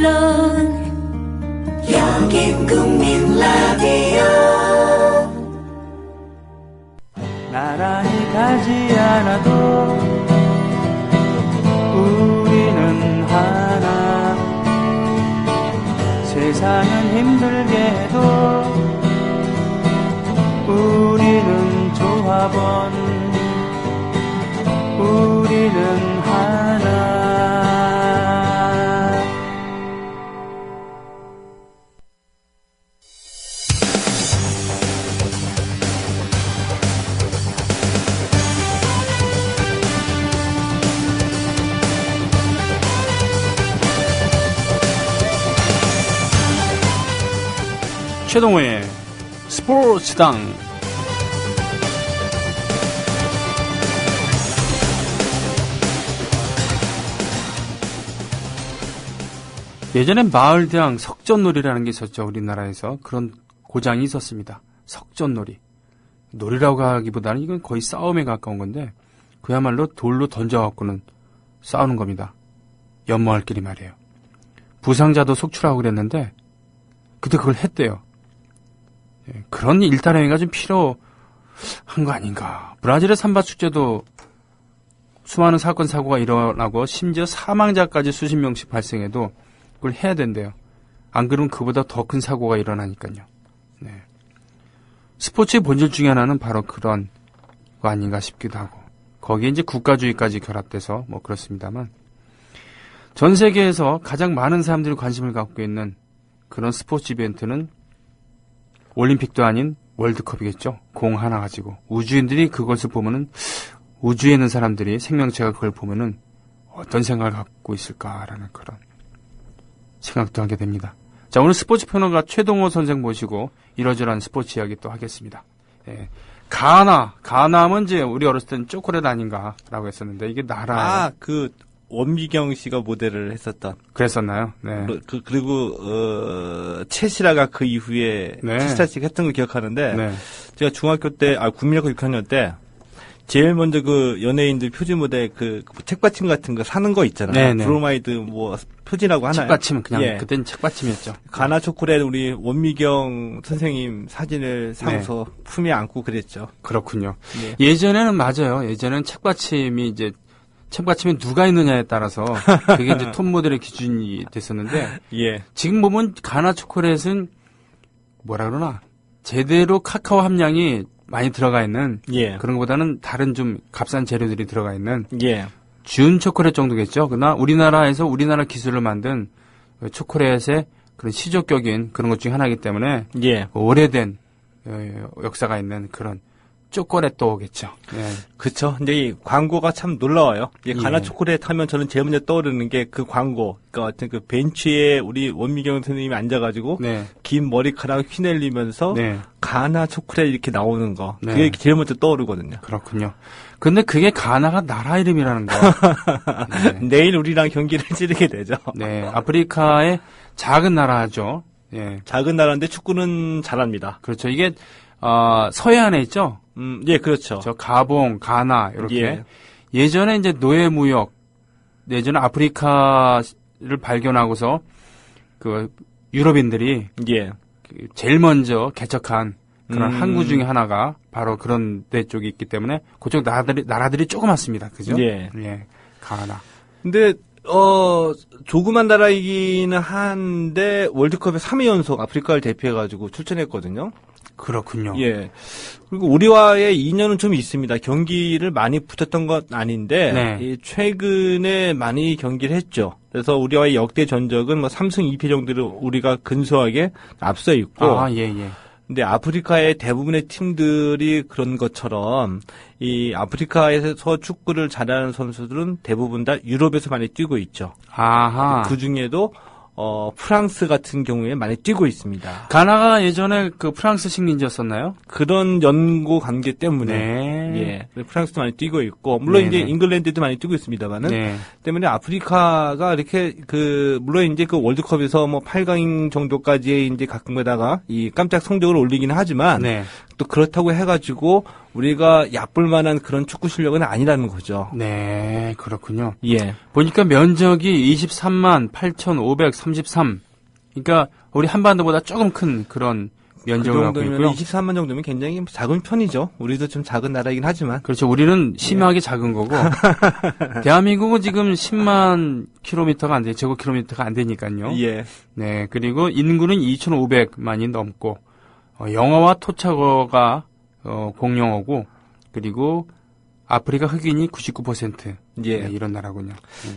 물론 여긴 국민 라디오. 나란히 가지 않아도 우리는 하나. 세상은 힘들게 해도 우리는 조합원. 우리는 하나. 최동호의 스포츠당. 예전에 마을대항 석전놀이라는 게 있었죠. 우리나라에서 그런 고장이 있었습니다. 석전놀이. 놀이라고 하기보다는 이건 거의 싸움에 가까운 건데 그야말로 돌로 던져갖고는 싸우는 겁니다. 연모할끼리 말이에요. 부상자도 속출하고 그랬는데 그때 그걸 했대요. 그런 일탈행위가 좀 필요한 거 아닌가. 브라질의 삼바 축제도 수많은 사건 사고가 일어나고 심지어 사망자까지 수십 명씩 발생해도 그걸 해야 된대요. 안 그러면 그보다 더 큰 사고가 일어나니까요. 네. 스포츠의 본질 중에 하나는 바로 그런 거 아닌가 싶기도 하고 거기에 이제 국가주의까지 결합돼서 뭐 그렇습니다만 전 세계에서 가장 많은 사람들이 관심을 갖고 있는 그런 스포츠 이벤트는 올림픽도 아닌 월드컵이겠죠. 공 하나 가지고 우주인들이 그것을 보면은 우주에 있는 사람들이 생명체가 그걸 보면은 어떤 생각을 갖고 있을까라는 그런 생각도 하게 됩니다. 자, 오늘 스포츠 평론가 최동호 선생 모시고 이러저러한 스포츠 이야기 또 하겠습니다. 예. 가나 하면 이제 우리 어렸을 때는 초콜릿 아닌가라고 했었는데 이게 나라. 원미경 씨가 모델을 했었던. 그랬었나요? 네. 그리고 채시라가 그 이후에 네. 채시라씩 했던 걸 기억하는데 네. 제가 중학교 때, 국민학교 6학년 때 제일 먼저 그 연예인들 표지 모델 그 책받침 같은 거 사는 거 있잖아요. 네네. 브로마이드 뭐 표지라고 하나요? 책받침은 그냥 예. 그때는 책받침이었죠. 가나 초콜릿 우리 원미경 선생님 사진을 사서 품에 안고 그랬죠. 그렇군요. 네. 예전에는 맞아요. 예전에는 책받침이 누가 있느냐에 따라서 그게 이제 톱 모델의 기준이 됐었는데 예. 지금 보면 가나 초콜릿은 뭐라 그러나 제대로 카카오 함량이 많이 들어가 있는 예. 그런 것보다는 다른 좀 값싼 재료들이 들어가 있는 예. 준 초콜릿 정도겠죠. 그러나 우리나라에서 우리나라 기술을 만든 초콜릿의 그런 시조격인 그런 것 중에 하나이기 때문에 예. 오래된 역사가 있는 그런 초콜릿도겠죠. 네. 그쵸. 근데 이 광고가 참 놀라워요. 이 가나 예. 초콜릿 하면 저는 제일 먼저 떠오르는 게 그 광고. 그러니까 어떤 그 벤치에 우리 원미경 선생님이 앉아가지고 네. 긴 머리카락 휘날리면서 네. 가나 초콜릿 이렇게 나오는 거. 네. 그게 제일 먼저 떠오르거든요. 그렇군요. 근데 그게 가나가 나라 이름이라는 거. 네. 내일 우리랑 경기를 치르게 되죠. 네. 아프리카의 작은 나라죠. 예. 작은 나라인데 축구는 잘합니다. 그렇죠. 이게 서해안에 있죠. 예, 그렇죠. 저 가봉, 가나 이렇게 예. 예전에 이제 노예 무역, 예전에 아프리카를 발견하고서 그 유럽인들이 예. 제일 먼저 개척한 그런 항구 중에 하나가 바로 그런 데 쪽이 있기 때문에 그쪽 나라들이 조그맣습니다. 그죠? 예. 예. 가나. 근데 조그만 나라이기는 한데 월드컵에 3회 연속 아프리카를 대표해가지고 출전했거든요. 그렇군요. 예. 그리고 우리와의 인연은 좀 있습니다. 경기를 많이 붙었던 건 아닌데 네. 최근에 많이 경기를 했죠. 그래서 우리와의 역대 전적은 뭐 3승 2패 정도로 우리가 근소하게 앞서 있고. 아, 예, 예. 근데 아프리카의 대부분의 팀들이 그런 것처럼 이 아프리카에서 축구를 잘하는 선수들은 대부분 다 유럽에서 많이 뛰고 있죠. 아하. 그 중에도 프랑스 같은 경우에 많이 뛰고 있습니다. 가나가 예전에 그 프랑스 식민지였었나요? 그런 연고 관계 때문에 네. 예, 프랑스도 많이 뛰고 있고 물론 네네. 이제 잉글랜드도 많이 뛰고 있습니다만은 네. 때문에 아프리카가 이렇게 물론 이제 그 월드컵에서 뭐 8강 정도까지 이제 가끔가다가 이 깜짝 성적을 올리기는 하지만 네. 또 그렇다고 해가지고 우리가 얕볼 만한 그런 축구 실력은 아니라는 거죠. 네, 그렇군요. 예. 보니까 면적이 23만 8,533. 그러니까 우리 한반도보다 조금 큰 그런 그 면적을 갖고 정도면 있고요. 23만 정도면 굉장히 작은 편이죠. 우리도 좀 작은 나라이긴 하지만. 그렇죠. 우리는 심하게 작은 거고 대한민국은 지금 10만 킬로미터가 안 돼, 제곱킬로미터가 안 되니까요. 예. 네, 그리고 인구는 2,500만이 넘고 영어와 토착어가 공용어고 그리고 아프리카 흑인이 99% 예. 네, 이런 나라군요.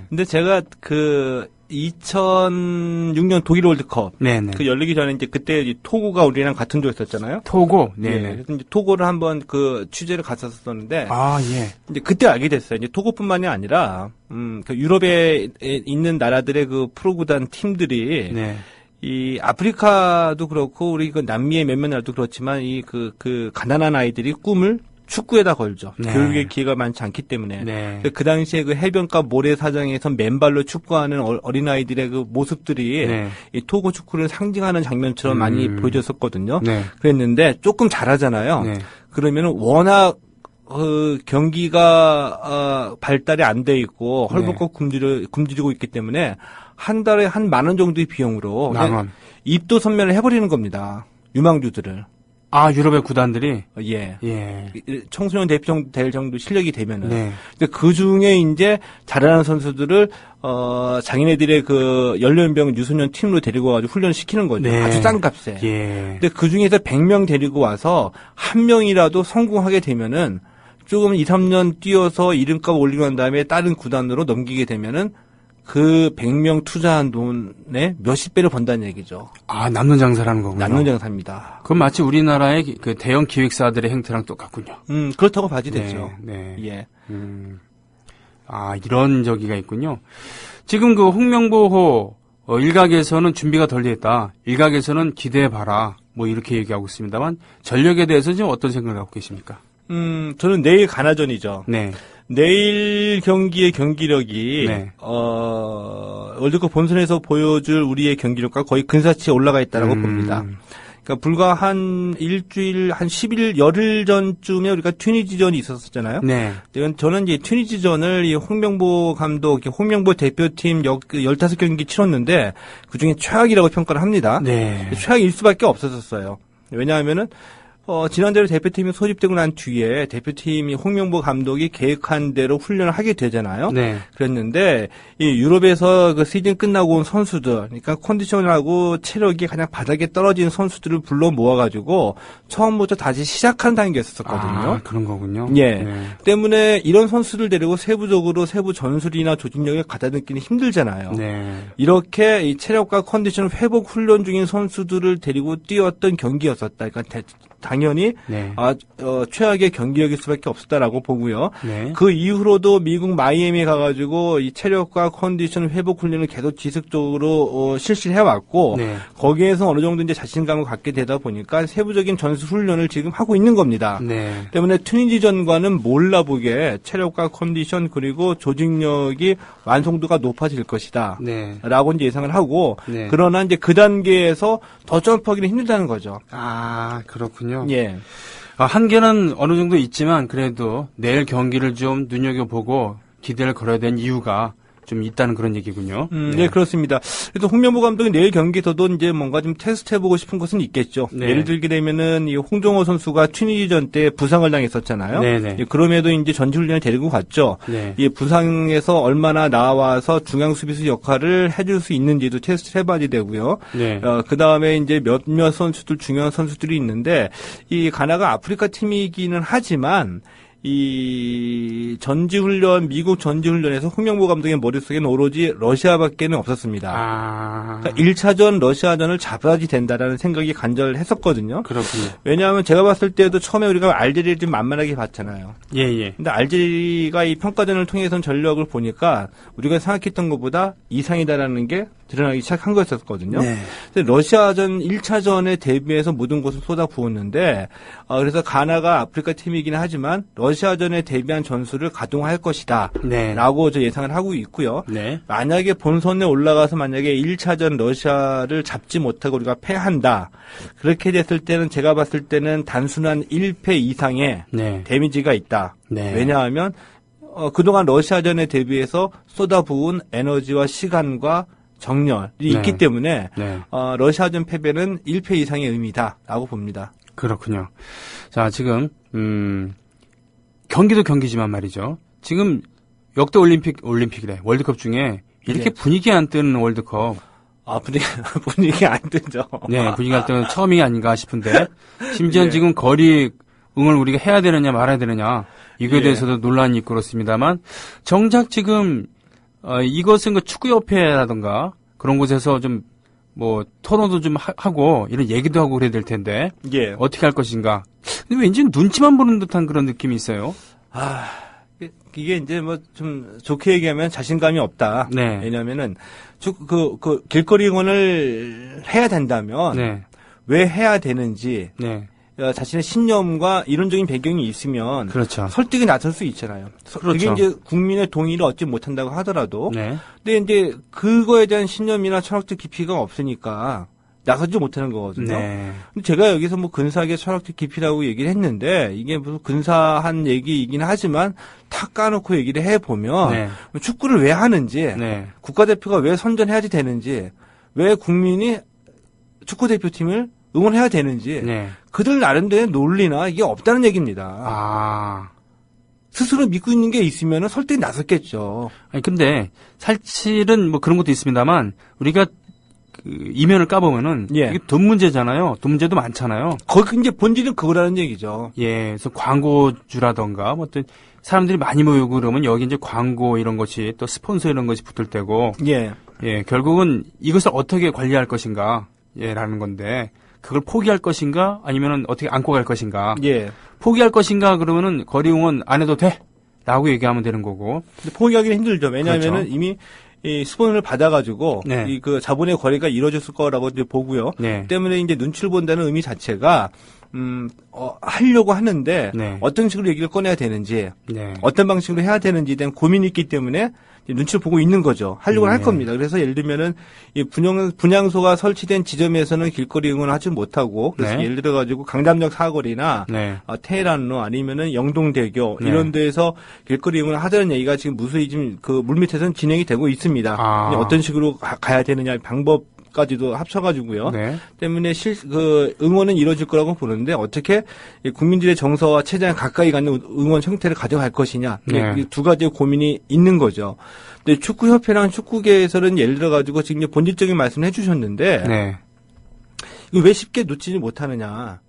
근데 제가 그 2006년 독일 월드컵 네네. 그 열리기 전에 이제 그때 이 토고가 우리랑 같은 조였었잖아요. 토고, 예. 네네. 그래서 이제 토고를 한번 그 취재를 갔었었는데 아, 예. 이제 그때 알게 됐어요. 이제 토고뿐만이 아니라 그 유럽에 있는 나라들의 그 프로구단 팀들이 네. 이 아프리카도 그렇고 우리 그 남미의 몇몇 나라도 그렇지만 이 그 가난한 아이들이 꿈을 축구에다 걸죠. 네. 교육의 기회가 많지 않기 때문에. 네. 그 당시에 그 해변가 모래사장에서 맨발로 축구하는 어린아이들의 그 모습들이 네. 이 토고 축구를 상징하는 장면처럼 많이 보여졌었거든요. 네. 그랬는데 조금 잘하잖아요. 네. 그러면은 워낙 경기가 발달이 안 돼 있고 헐벗고 굶주리고 있기 때문에 한 달에 한 10,000원 정도의 비용으로 만원. 입도 선면을 해버리는 겁니다. 유망주들을. 아, 유럽의 구단들이? 예. 예. 청소년 대표 될 정도 실력이 되면은. 네. 근데 그 중에 이제 잘하는 선수들을, 자기네들의 그 연령병 유소년 팀으로 데리고 와가지고 훈련을 시키는 거죠. 네. 아주 싼 값에. 예. 근데 그 중에서 100명 데리고 와서 한 명이라도 성공하게 되면은 조금 2, 3년 뛰어서 이름값 올리고 난 다음에 다른 구단으로 넘기게 되면은 그 100명 투자한 돈에 몇십 배를 번다는 얘기죠. 아, 남는 장사라는 거군요. 남는 장사입니다. 그건 마치 우리나라의 그 대형 기획사들의 행태랑 똑같군요. 그렇다고 봐도 되죠. 네. 예. 아, 이런 저기가 있군요. 지금 그 홍명보호 일각에서는 준비가 덜 돼 있다. 일각에서는 기대해봐라. 뭐 이렇게 얘기하고 있습니다만 전력에 대해서 지금 어떤 생각을 갖고 계십니까? 저는 내일 가나전이죠. 네. 내일 경기의 경기력이 네. 월드컵 본선에서 보여줄 우리의 경기력과 거의 근사치에 올라가 있다라고 봅니다. 그러니까 불과 한 일주일, 한 10일, 열흘 전쯤에 우리가 튀니지전이 있었잖아요. 네. 저는 이제 튀니지전을 이 홍명보 감독, 홍명보 대표팀 15경기 치렀는데 그중에 최악이라고 평가를 합니다. 네. 최악일 수밖에 없었어요. 왜냐하면은 지난대로 대표팀이 소집되고 난 뒤에 대표팀이 홍명보 감독이 계획한 대로 훈련을 하게 되잖아요. 네. 그랬는데 이 유럽에서 그 시즌 끝나고 온 선수들, 그러니까 컨디션하고 체력이 그냥 바닥에 떨어진 선수들을 불러 모아가지고 처음부터 다시 시작하는 단계였었거든요. 아, 그런 거군요. 예. 네. 때문에 이런 선수들 데리고 세부적으로 세부 전술이나 조직력을 가다듬기는 힘들잖아요. 네. 이렇게 이 체력과 컨디션 회복 훈련 중인 선수들을 데리고 뛰었던 경기였었다. 그러니까 당연히 네. 최악의 경기력일 수밖에 없었다라고 보고요. 네. 그 이후로도 미국 마이애미 가가지고 이 체력과 컨디션 회복 훈련을 계속 지속적으로 실시해 왔고 네. 거기에서 어느 정도 이제 자신감을 갖게 되다 보니까 세부적인 전술 훈련을 지금 하고 있는 겁니다. 네. 때문에 튀니지전과는 몰라보게 체력과 컨디션 그리고 조직력이 완성도가 높아질 것이다. 네. 라고 이제 예상을 하고 네. 그러나 이제 그 단계에서 더 점프하기는 힘들다는 거죠. 아, 그렇군요. 예. 한계는 어느 정도 있지만 그래도 내일 경기를 좀 눈여겨보고 기대를 걸어야 되는 이유가 좀 있다는 그런 얘기군요. 네, 그렇습니다. 그래서 홍명보 감독이 내일 경기에서도 이제 뭔가 좀 테스트해보고 싶은 것은 있겠죠. 네. 예를 들게 되면은 이 홍정호 선수가 튀니지전 때 부상을 당했었잖아요. 네네. 예, 그럼에도 이제 전지훈련을 데리고 갔죠. 네. 이 부상에서 얼마나 나와서 중앙 수비수 역할을 해줄 수 있는지도 테스트를 해봐야 되고요. 네. 그 다음에 이제 몇몇 선수들, 중요한 선수들이 있는데, 이 가나가 아프리카 팀이기는 하지만, 이 전지훈련, 미국 전지훈련에서 홍명보 감독의 머릿속에는 오로지 러시아밖에는 없었습니다. 아, 그러니까 1차전 러시아전을 잡아야지 된다라는 생각이 간절했었거든요. 그렇군요. 왜냐하면 제가 봤을 때도 처음에 우리가 알제리를 좀 만만하게 봤잖아요. 예, 예. 근데 알제리가 이 평가전을 통해서 전력을 보니까 우리가 생각했던 것보다 이상이다라는 게 드러나기 시작한 거였었거든요. 네. 근데 러시아전 1차전에 대비해서 모든 것을 쏟아부었는데 그래서 가나가 아프리카 팀이긴 하지만 러시아전에 대비한 전술을 가동할 것이다. 네. 라고 저 예상을 하고 있고요. 네. 만약에 본선에 올라가서 만약에 1차전 러시아를 잡지 못하고 우리가 패한다. 그렇게 됐을 때는 제가 봤을 때는 단순한 1패 이상의 네. 데미지가 있다. 네. 왜냐하면 그동안 러시아전에 대비해서 쏟아부은 에너지와 시간과 정렬이 네. 있기 때문에 네. 러시아전 패배는 1패 이상의 의미다라고 봅니다. 그렇군요. 자, 지금 경기도 경기지만 말이죠. 지금 역대 올림픽이래. 월드컵 중에 이렇게 네. 분위기 안 뜨는 월드컵. 분위기 안 뜨죠. 네, 분위기 안 뜨는 처음이 아닌가 싶은데 심지어 예. 지금 거리 응을 우리가 해야 되느냐 말아야 되느냐 이거에 예. 대해서도 논란이 있고 그렇습니다만 정작 지금 이것은 그 축구협회라든가 그런 곳에서 좀 뭐 토론도 좀 하고 이런 얘기도 하고 그래야 될 텐데 예. 어떻게 할 것인가. 근데 왠지 눈치만 보는 듯한 그런 느낌이 있어요. 이게 이제 뭐 좀 좋게 얘기하면 자신감이 없다. 네. 왜냐면은 길거리 응원을 해야 된다면 네, 왜 해야 되는지 네, 자신의 신념과 이론적인 배경이 있으면 그렇죠. 설득이 나설 수 있잖아요. 그게 그렇죠. 이제 국민의 동의를 얻지 못한다고 하더라도, 네, 근데 이제 그거에 대한 신념이나 철학적 깊이가 없으니까 나서지 못하는 거거든요. 네, 근데 제가 여기서 뭐 근사하게 철학적 깊이라고 얘기를 했는데 이게 무슨 근사한 얘기이긴 하지만 탁 까놓고 얘기를 해보면 네, 축구를 왜 하는지, 네, 국가대표가 왜 선전해야지 되는지, 왜 국민이 축구대표팀을 응원해야 되는지 네. 그들 나름대로의 논리나 이게 없다는 얘기입니다. 아. 스스로 믿고 있는 게 있으면 설득이 나섰겠죠. 아니 근데 사실은 뭐 그런 것도 있습니다만 우리가 그 이면을 까보면은 예. 이게 돈 문제잖아요. 돈 문제도 많잖아요. 거기 이제 본질은 그거라는 얘기죠. 예, 그래서 광고주라던가 뭐 어떤 사람들이 많이 모이고 그러면 여기 이제 광고 이런 것이 또 스폰서 이런 것이 붙을 때고 예. 예, 결국은 이것을 어떻게 관리할 것인가 예라는 건데 그걸 포기할 것인가 아니면은 어떻게 안고 갈 것인가. 예. 포기할 것인가 그러면은 거리 응원 안 해도 돼라고 얘기하면 되는 거고. 근데 포기하기는 힘들죠. 왜냐하면은 그렇죠. 이미 이 스폰을 받아가지고 네. 이 그 자본의 거래가 이루어졌을 거라고 이제 보고요. 네. 때문에 이제 눈치를 본다는 의미 자체가 하려고 하는데 네. 어떤 식으로 얘기를 꺼내야 되는지 네. 어떤 방식으로 해야 되는지에 대한 고민이 있기 때문에 이제 눈치를 보고 있는 거죠. 하려고 할 네. 겁니다. 그래서 예를 들면은 이 분향소가 설치된 지점에서는 길거리 응원을 하지 못하고 그래서 네. 예를 들어 가지고 강남역 사거리나 네. 테헤란로 아니면은 영동대교 네. 이런 데에서 길거리 응원을 하자는 얘기가 지금 무수히 지금 그 물밑에서는 진행이 되고 있습니다. 아. 어떤 식으로 가야 되느냐 방법까지도 합쳐가지고요. 네. 때문에 응원은 이루어질 거라고 보는데 어떻게 이 국민들의 정서와 체장에 가까이 가는 응원 형태를 가져갈 것이냐 네. 이 두 가지의 고민이 있는 거죠. 근데 축구협회랑 축구계에서는 예를 들어 가지고 지금 본질적인 말씀을 해주셨는데 네. 이거 왜 쉽게 놓치지 못하느냐.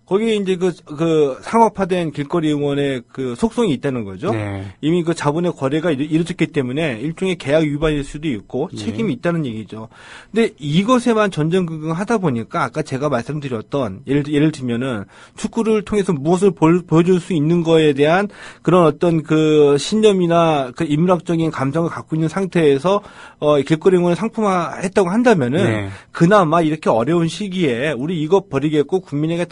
거기에 이제 그 상업화된 길거리 응원의 그 속성이 있다는 거죠. 네. 이미 그 자본의 거래가 이루어졌기 때문에 일종의 계약 위반일 수도 있고 예. 책임이 있다는 얘기죠. 근데 이것에만 전전긍긍하다 보니까 아까 제가 말씀드렸던 예를 들면은 축구를 통해서 무엇을 보여줄 수 있는 거에 대한 그런 어떤 그 신념이나 그 인문학적인 감정을 갖고 있는 상태에서 길거리 응원을 상품화했다고 한다면은 네. 그나마 이렇게 어려운 시기에 우리 이거 버리겠고 국민에게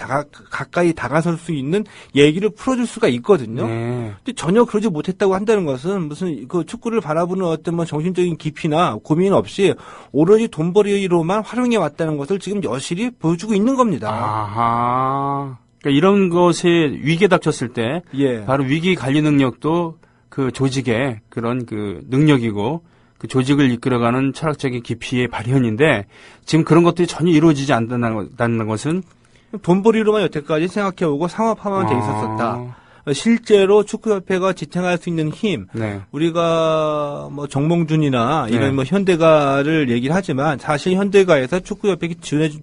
가까이 다가설 수 있는 얘기를 풀어줄 수가 있거든요. 네. 근데 전혀 그러지 못했다고 한다는 것은 무슨 그 축구를 바라보는 어떤 뭐 정신적인 깊이나 고민 없이 오로지 돈벌이로만 활용해 왔다는 것을 지금 여실히 보여주고 있는 겁니다. 아하. 그러니까 이런 것에 위기에 닥쳤을 때 예. 바로 위기 관리 능력도 그 조직의 그런 그 능력이고 그 조직을 이끌어가는 철학적인 깊이의 발현인데 지금 그런 것들이 전혀 이루어지지 않는다는 것은 돈벌이로만 여태까지 생각해오고 상업화만 돼 있었었다. 실제로 축구협회가 지탱할 수 있는 힘, 네. 우리가 뭐 정몽준이나 이런 네. 뭐 현대가를 얘기를 하지만 사실 현대가에서 축구협회에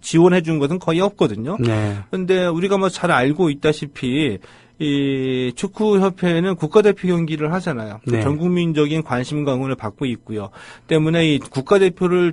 지원해 준 것은 거의 없거든요. 네. 그런데 우리가 뭐 잘 알고 있다시피 이 축구협회는 국가대표 경기를 하잖아요. 네. 전 국민적인 관심과 응원을 받고 있고요. 때문에 이 국가대표의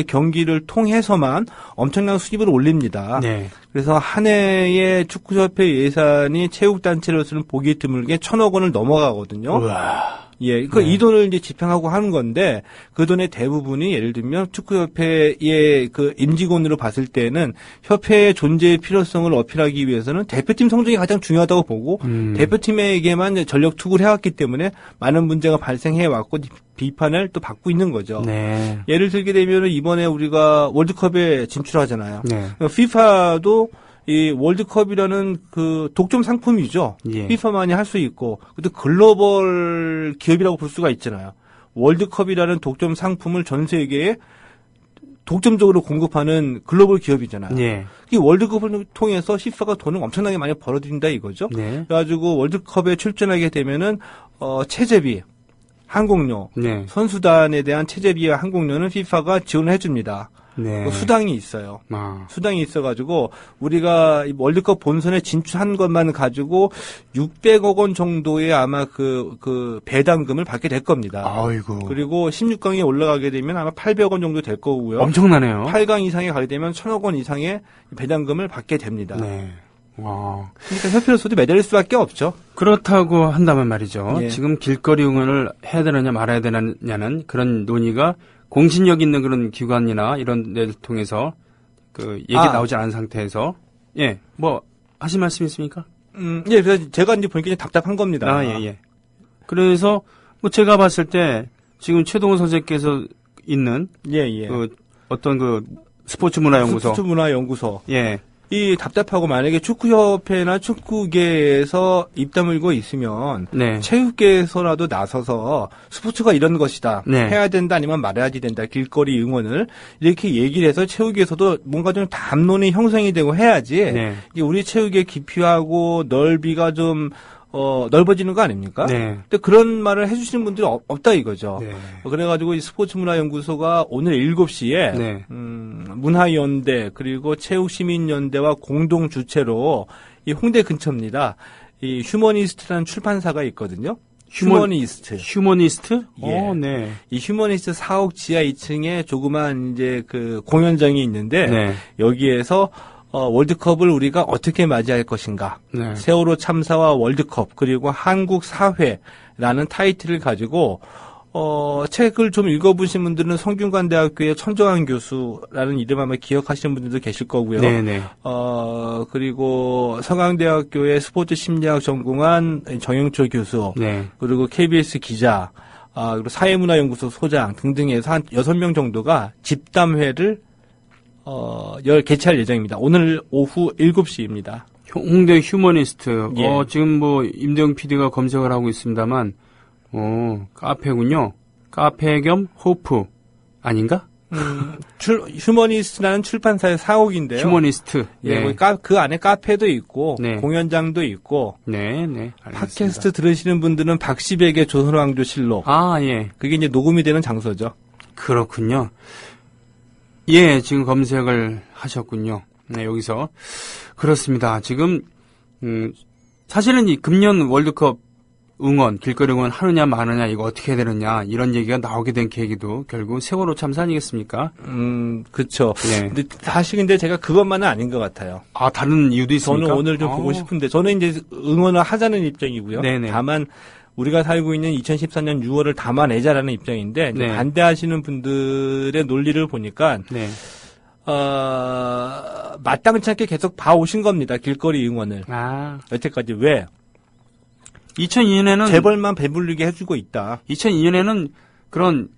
경기를 통해서만 엄청난 수입을 올립니다. 네. 그래서 한 해의 축구협회 예산이 체육단체로서는 보기 드물게 1,000억 원을 넘어가거든요. 우와. 예, 네. 이 돈을 이제 집행하고 하는 건데, 그 돈의 대부분이 예를 들면 축구협회의 그 임직원으로 봤을 때는 협회의 존재의 필요성을 어필하기 위해서는 대표팀 성적이 가장 중요하다고 보고, 대표팀에게만 전력 투구를 해왔기 때문에 많은 문제가 발생해왔고, 비판을 또 받고 있는 거죠. 네. 예를 들게 되면 이번에 우리가 월드컵에 진출하잖아요. 네. FIFA도 이 월드컵이라는 그 독점 상품이죠. 예. FIFA만이 할 수 있고, 또 글로벌 기업이라고 볼 수가 있잖아요. 월드컵이라는 독점 상품을 전 세계에 독점적으로 공급하는 글로벌 기업이잖아요. 예. 이 월드컵을 통해서 FIFA가 돈을 엄청나게 많이 벌어들인다 이거죠. 네. 그래가지고 월드컵에 출전하게 되면은 체제비, 항공료, 네. 선수단에 대한 체제비와 항공료는 FIFA가 지원을 해줍니다. 네. 수당이 있어요. 아. 수당이 있어가지고 우리가 이 월드컵 본선에 진출한 것만 가지고 600억 원 정도의 아마 그 배당금을 받게 될 겁니다. 아이고. 그리고 16강에 올라가게 되면 아마 800원 정도 될 거고요. 엄청나네요. 8강 이상에 가게 되면 1,000억 원 이상의 배당금을 받게 됩니다. 네. 와. 그러니까 협회로서도 매달릴 수밖에 없죠. 그렇다고 한다면 말이죠. 예. 지금 길거리 응원을 해야 되느냐 말아야 되느냐는 그런 논의가 공신력 있는 그런 기관이나 이런 데를 통해서 그 얘기 나오지 않은 상태에서 예, 뭐 하실 말씀 있습니까? 예, 그래서 제가 이제 보니까 답답한 겁니다. 아, 예, 예. 그래서 뭐 제가 봤을 때 지금 최동호 선생께서 있는 예. 그 어떤 그 스포츠문화연구소 스포츠문화연구소. 예. 이 답답하고 만약에 축구협회나 축구계에서 입 다물고 있으면 네. 체육계에서라도 나서서 스포츠가 이런 것이다. 네. 해야 된다 아니면 말아야지 된다. 길거리 응원을 이렇게 얘기를 해서 체육계에서도 뭔가 좀 담론이 형성이 되고 해야지 네. 이게 우리 체육의 깊이하고 넓이가 좀 넓어지는 거 아닙니까? 네. 근데 그런 말을 해주시는 분들이 없다 이거죠. 네. 그래가지고 이 스포츠문화연구소가 오늘 7시에 네. 문화연대 그리고 체육시민연대와 공동 주최로 이 홍대 근처입니다. 이 휴머니스트라는 출판사가 있거든요. 휴머니스트. 예. 네. 이 휴머니스트 4억 지하 2층에 조그만 이제 그 공연장이 있는데 네. 여기에서 월드컵을 우리가 어떻게 맞이할 것인가. 네. 세월호 참사와 월드컵 그리고 한국 사회라는 타이틀을 가지고 책을 좀 읽어보신 분들은 성균관대학교의 천정환 교수라는 이름 아마 기억하시는 분들도 계실 거고요. 네네. 그리고 서강대학교의 스포츠 심리학 전공한 정영철 교수, 네. 그리고 KBS 기자, 그리고 사회문화연구소 소장 등등해서 한 6명 정도가 집담회를 개최할 예정입니다. 오늘 오후 7시입니다. 홍대 휴머니스트. 예. 지금 뭐 임대영 PD가 검색을 하고 있습니다만, 카페군요. 카페 겸 호프 아닌가? 휴머니스트라는 출판사의 사옥인데요. 휴머니스트. 예, 네. 그 안에 카페도 있고 네. 공연장도 있고 네, 네. 알겠습니다. 팟캐스트 들으시는 분들은 박시백의 조선왕조실록. 아, 예. 그게 이제 녹음이 되는 장소죠. 그렇군요. 예, 지금 검색을 하셨군요. 네, 여기서. 그렇습니다. 지금, 사실은 이 금년 월드컵 응원, 길거리 응원 하느냐 마느냐, 이거 어떻게 해야 되느냐, 이런 얘기가 나오게 된 계기도 결국 세월호 참사 아니겠습니까? 그쵸. 네. 근데 사실 근데 제가 그것만은 아닌 것 같아요. 아, 다른 이유도 있습니까? 저는 오늘 좀 보고 싶은데, 저는 이제 응원을 하자는 입장이고요. 네네. 다만, 우리가 살고 있는 2014년 6월을 담아내자라는 입장인데, 네. 반대하시는 분들의 논리를 보니까, 네. 마땅치 않게 계속 봐오신 겁니다. 길거리 응원을. 아. 여태까지 왜? 2002년에는. 재벌만 배불리게 해주고 있다. 2002년에는 그런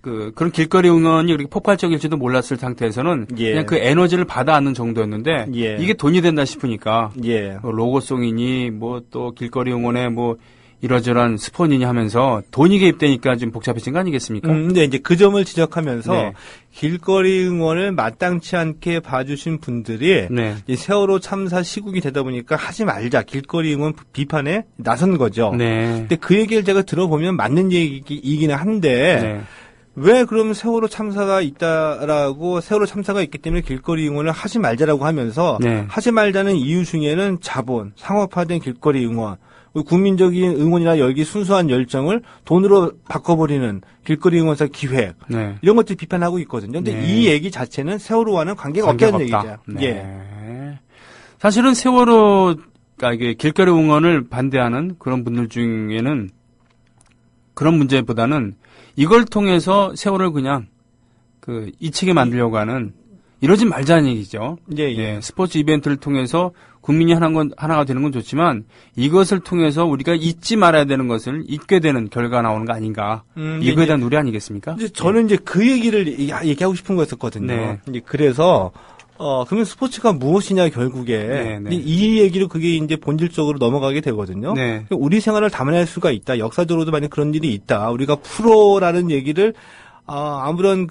길거리 응원이 그렇게 폭발적일지도 몰랐을 상태에서는 예. 그냥 그 에너지를 받아안는 정도였는데 예. 이게 돈이 된다 싶으니까 예. 로고송이니 뭐 또 길거리 응원에 뭐 이러저러한 스폰이니 하면서 돈이 개입되니까 좀 복잡해진 거 아니겠습니까? 근데 이제 그 점을 지적하면서 네. 길거리 응원을 마땅치 않게 봐주신 분들이 네. 이 세월호 참사 시국이 되다 보니까 하지 말자 길거리 응원 비판에 나선 거죠. 네. 근데 그 얘기를 제가 들어보면 맞는 얘기이기는 한데 네. 왜 그럼 세월호 참사가 있다라고 세월호 참사가 있기 때문에 길거리 응원을 하지 말자라고 하면서 네. 하지 말자는 이유 중에는 자본, 상업화된 길거리 응원, 국민적인 응원이나 열기 순수한 열정을 돈으로 바꿔버리는 길거리 응원사 기획 네. 이런 것들 비판하고 있거든요. 근데 네. 이 얘기 자체는 세월호와는 관계가 없다는 얘기죠. 네. 예. 사실은 세월호, 그러니까 이게 길거리 응원을 반대하는 그런 분들 중에는 그런 문제보다는 이걸 통해서 세월을 그냥 잊히게 만들려고 하는 이러지 말자는 얘기죠. 예. 스포츠 이벤트를 통해서 국민이 하나가 되는 건 좋지만 이것을 통해서 우리가 잊지 말아야 되는 것을 잊게 되는 결과가 나오는 거 아닌가. 이거에 대한 우려 아니겠습니까? 이제 저는 이제 그 얘기를 얘기하고 싶은 거였었거든요. 네. 이제 그래서 그러면 스포츠가 무엇이냐 결국에 네. 이 얘기로 그게 이제 본질적으로 넘어가게 되거든요. 네. 우리 생활을 담아낼 수가 있다. 역사적으로도 만약 그런 일이 있다. 우리가 프로라는 얘기를 아무런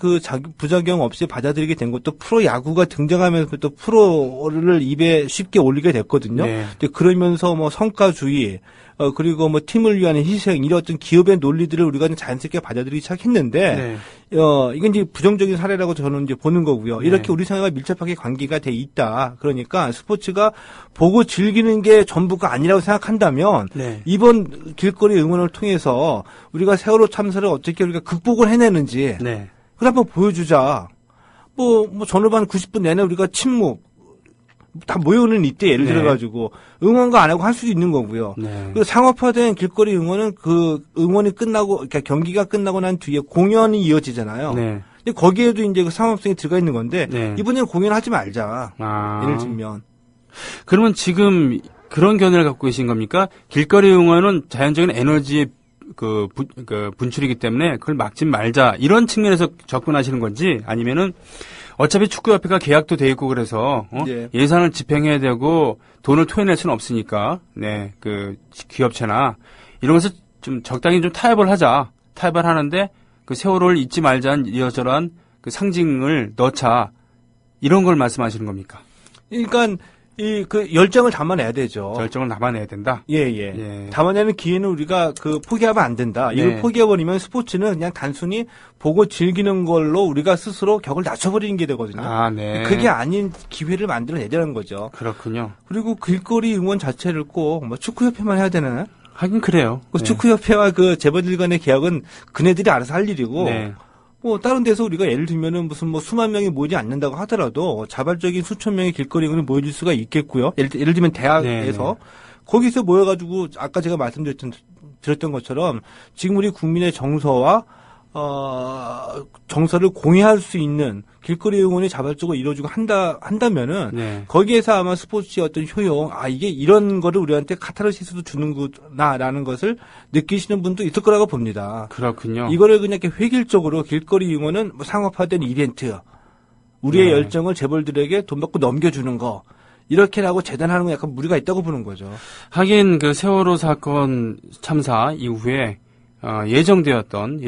부작용 없이 받아들이게 된 것도 프로 야구가 등장하면서 또 프로를 입에 쉽게 올리게 됐거든요. 네. 그러면서 뭐 성과주의, 그리고 뭐 팀을 위한 희생, 이런 어떤 기업의 논리들을 우리가 자연스럽게 받아들이기 시작했는데, 네. 이건 이제 부정적인 사례라고 저는 이제 보는 거고요. 네. 이렇게 우리 사회가 밀접하게 관계가 돼 있다. 그러니까 스포츠가 보고 즐기는 게 전부가 아니라고 생각한다면, 네. 이번 길거리 응원을 통해서 우리가 세월호 참사를 어떻게 우리가 극복을 해내는지, 네. 그걸 한번 보여주자. 전후반 90분 내내 우리가 침묵, 다 모여오는 이때 예를 네. 들어가지고 응원가 안 하고 할 수도 있는 거고요. 네. 그리고 상업화된 길거리 응원은 그 응원이 끝나고, 그러니까 경기가 끝나고 난 뒤에 공연이 이어지잖아요. 네. 근데 거기에도 이제 그 상업성이 들어가 있는 건데, 네. 이번에는 공연하지 말자. 예를 들면. 그러면 지금 그런 견해를 갖고 계신 겁니까? 길거리 응원은 자연적인 에너지의 분출이기 때문에 그걸 막지 말자. 이런 측면에서 접근하시는 건지 아니면은 어차피 축구협회가 계약도 돼 있고 그래서 예. 예산을 집행해야 되고 돈을 토해낼 수는 없으니까 기업체나 이런 것을 좀 적당히 좀 타협을 하자. 타협을 하는데 그 세월호를 잊지 말자는 이러저러한 그 상징을 넣자. 이런 걸 말씀하시는 겁니까? 그러니까 그 열정을 담아내야 되죠. 결정을 담아내야 된다. 예. 담아내는 기회는 우리가 포기하면 안 된다. 이걸 네. 포기해버리면 스포츠는 그냥 단순히 보고 즐기는 걸로 우리가 스스로 격을 낮춰버리는 게 되거든요. 네. 그게 아닌 기회를 만들어내야 되는 거죠. 그렇군요. 그리고 길거리 응원 자체를 꼭 축구협회만 해야 되나? 하긴 그래요. 네. 축구협회와 그 재벌들 간의 계약은 그네들이 알아서 할 일이고, 네. 다른 데서 우리가 예를 들면은 무슨 수만 명이 모이지 않는다고 하더라도 자발적인 수천 명의 길거리 응원이 모여질 수가 있겠고요. 예를 들면 대학에서 거기서 모여가지고 아까 제가 드렸던 것처럼 지금 우리 국민의 정서와 정서를 공유할 수 있는 길거리 응원이 자발적으로 이루어지고 한다면은 거기에서 아마 스포츠의 어떤 효용, 이게 이런 거를 우리한테 카타르시스도 주는구나라는 것을 느끼시는 분도 있을 거라고 봅니다. 그렇군요. 이거를 그냥 이렇게 획일적으로 길거리 응원은 상업화된 이벤트, 우리의 열정을 재벌들에게 돈 받고 넘겨주는 거, 이렇게 하고 재단하는 건 약간 무리가 있다고 보는 거죠. 하긴 그 세월호 사건 참사 이후에 예정되었던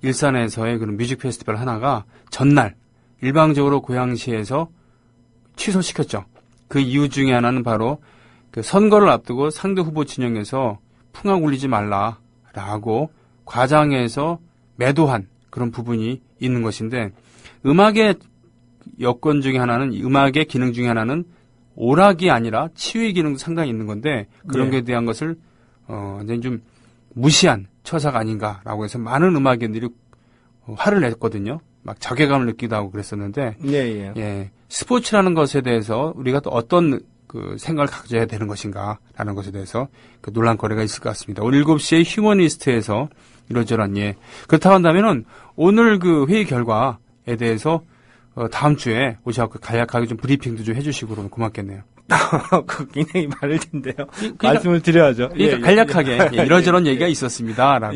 일산에서의 그런 뮤직 페스티벌 하나가 전날 일방적으로 고양시에서 취소시켰죠. 그 이유 중에 하나는 바로 그 선거를 앞두고 상대 후보 진영에서 풍악 울리지 말라라고 과장해서 매도한 그런 부분이 있는 것인데, 음악의 여건 중에 하나는, 음악의 기능 중에 하나는 오락이 아니라 치유의 기능도 상당히 있는 건데, 그런 것에 대한 것을 완전히 좀 무시한 처사가 아닌가라고 해서 많은 음악인들이 화를 냈거든요. 막 자괴감을 느끼기도 하고 그랬었는데, 스포츠라는 것에 대해서 우리가 또 어떤 그 생각을 가져야 되는 것인가라는 것에 대해서 그 논란거리가 있을 것 같습니다. 오늘 7시에 휴머니스트에서 이러저러한 그렇다고 한다면은 오늘 그 회의 결과에 대해서 다음 주에 오셔서 간략하게 좀 브리핑도 좀 해주시고 그러면 고맙겠네요. 굉장히 많을 텐데요. 말씀을 드려야죠. 간략하게 이러저런 얘기가 있었습니다라고.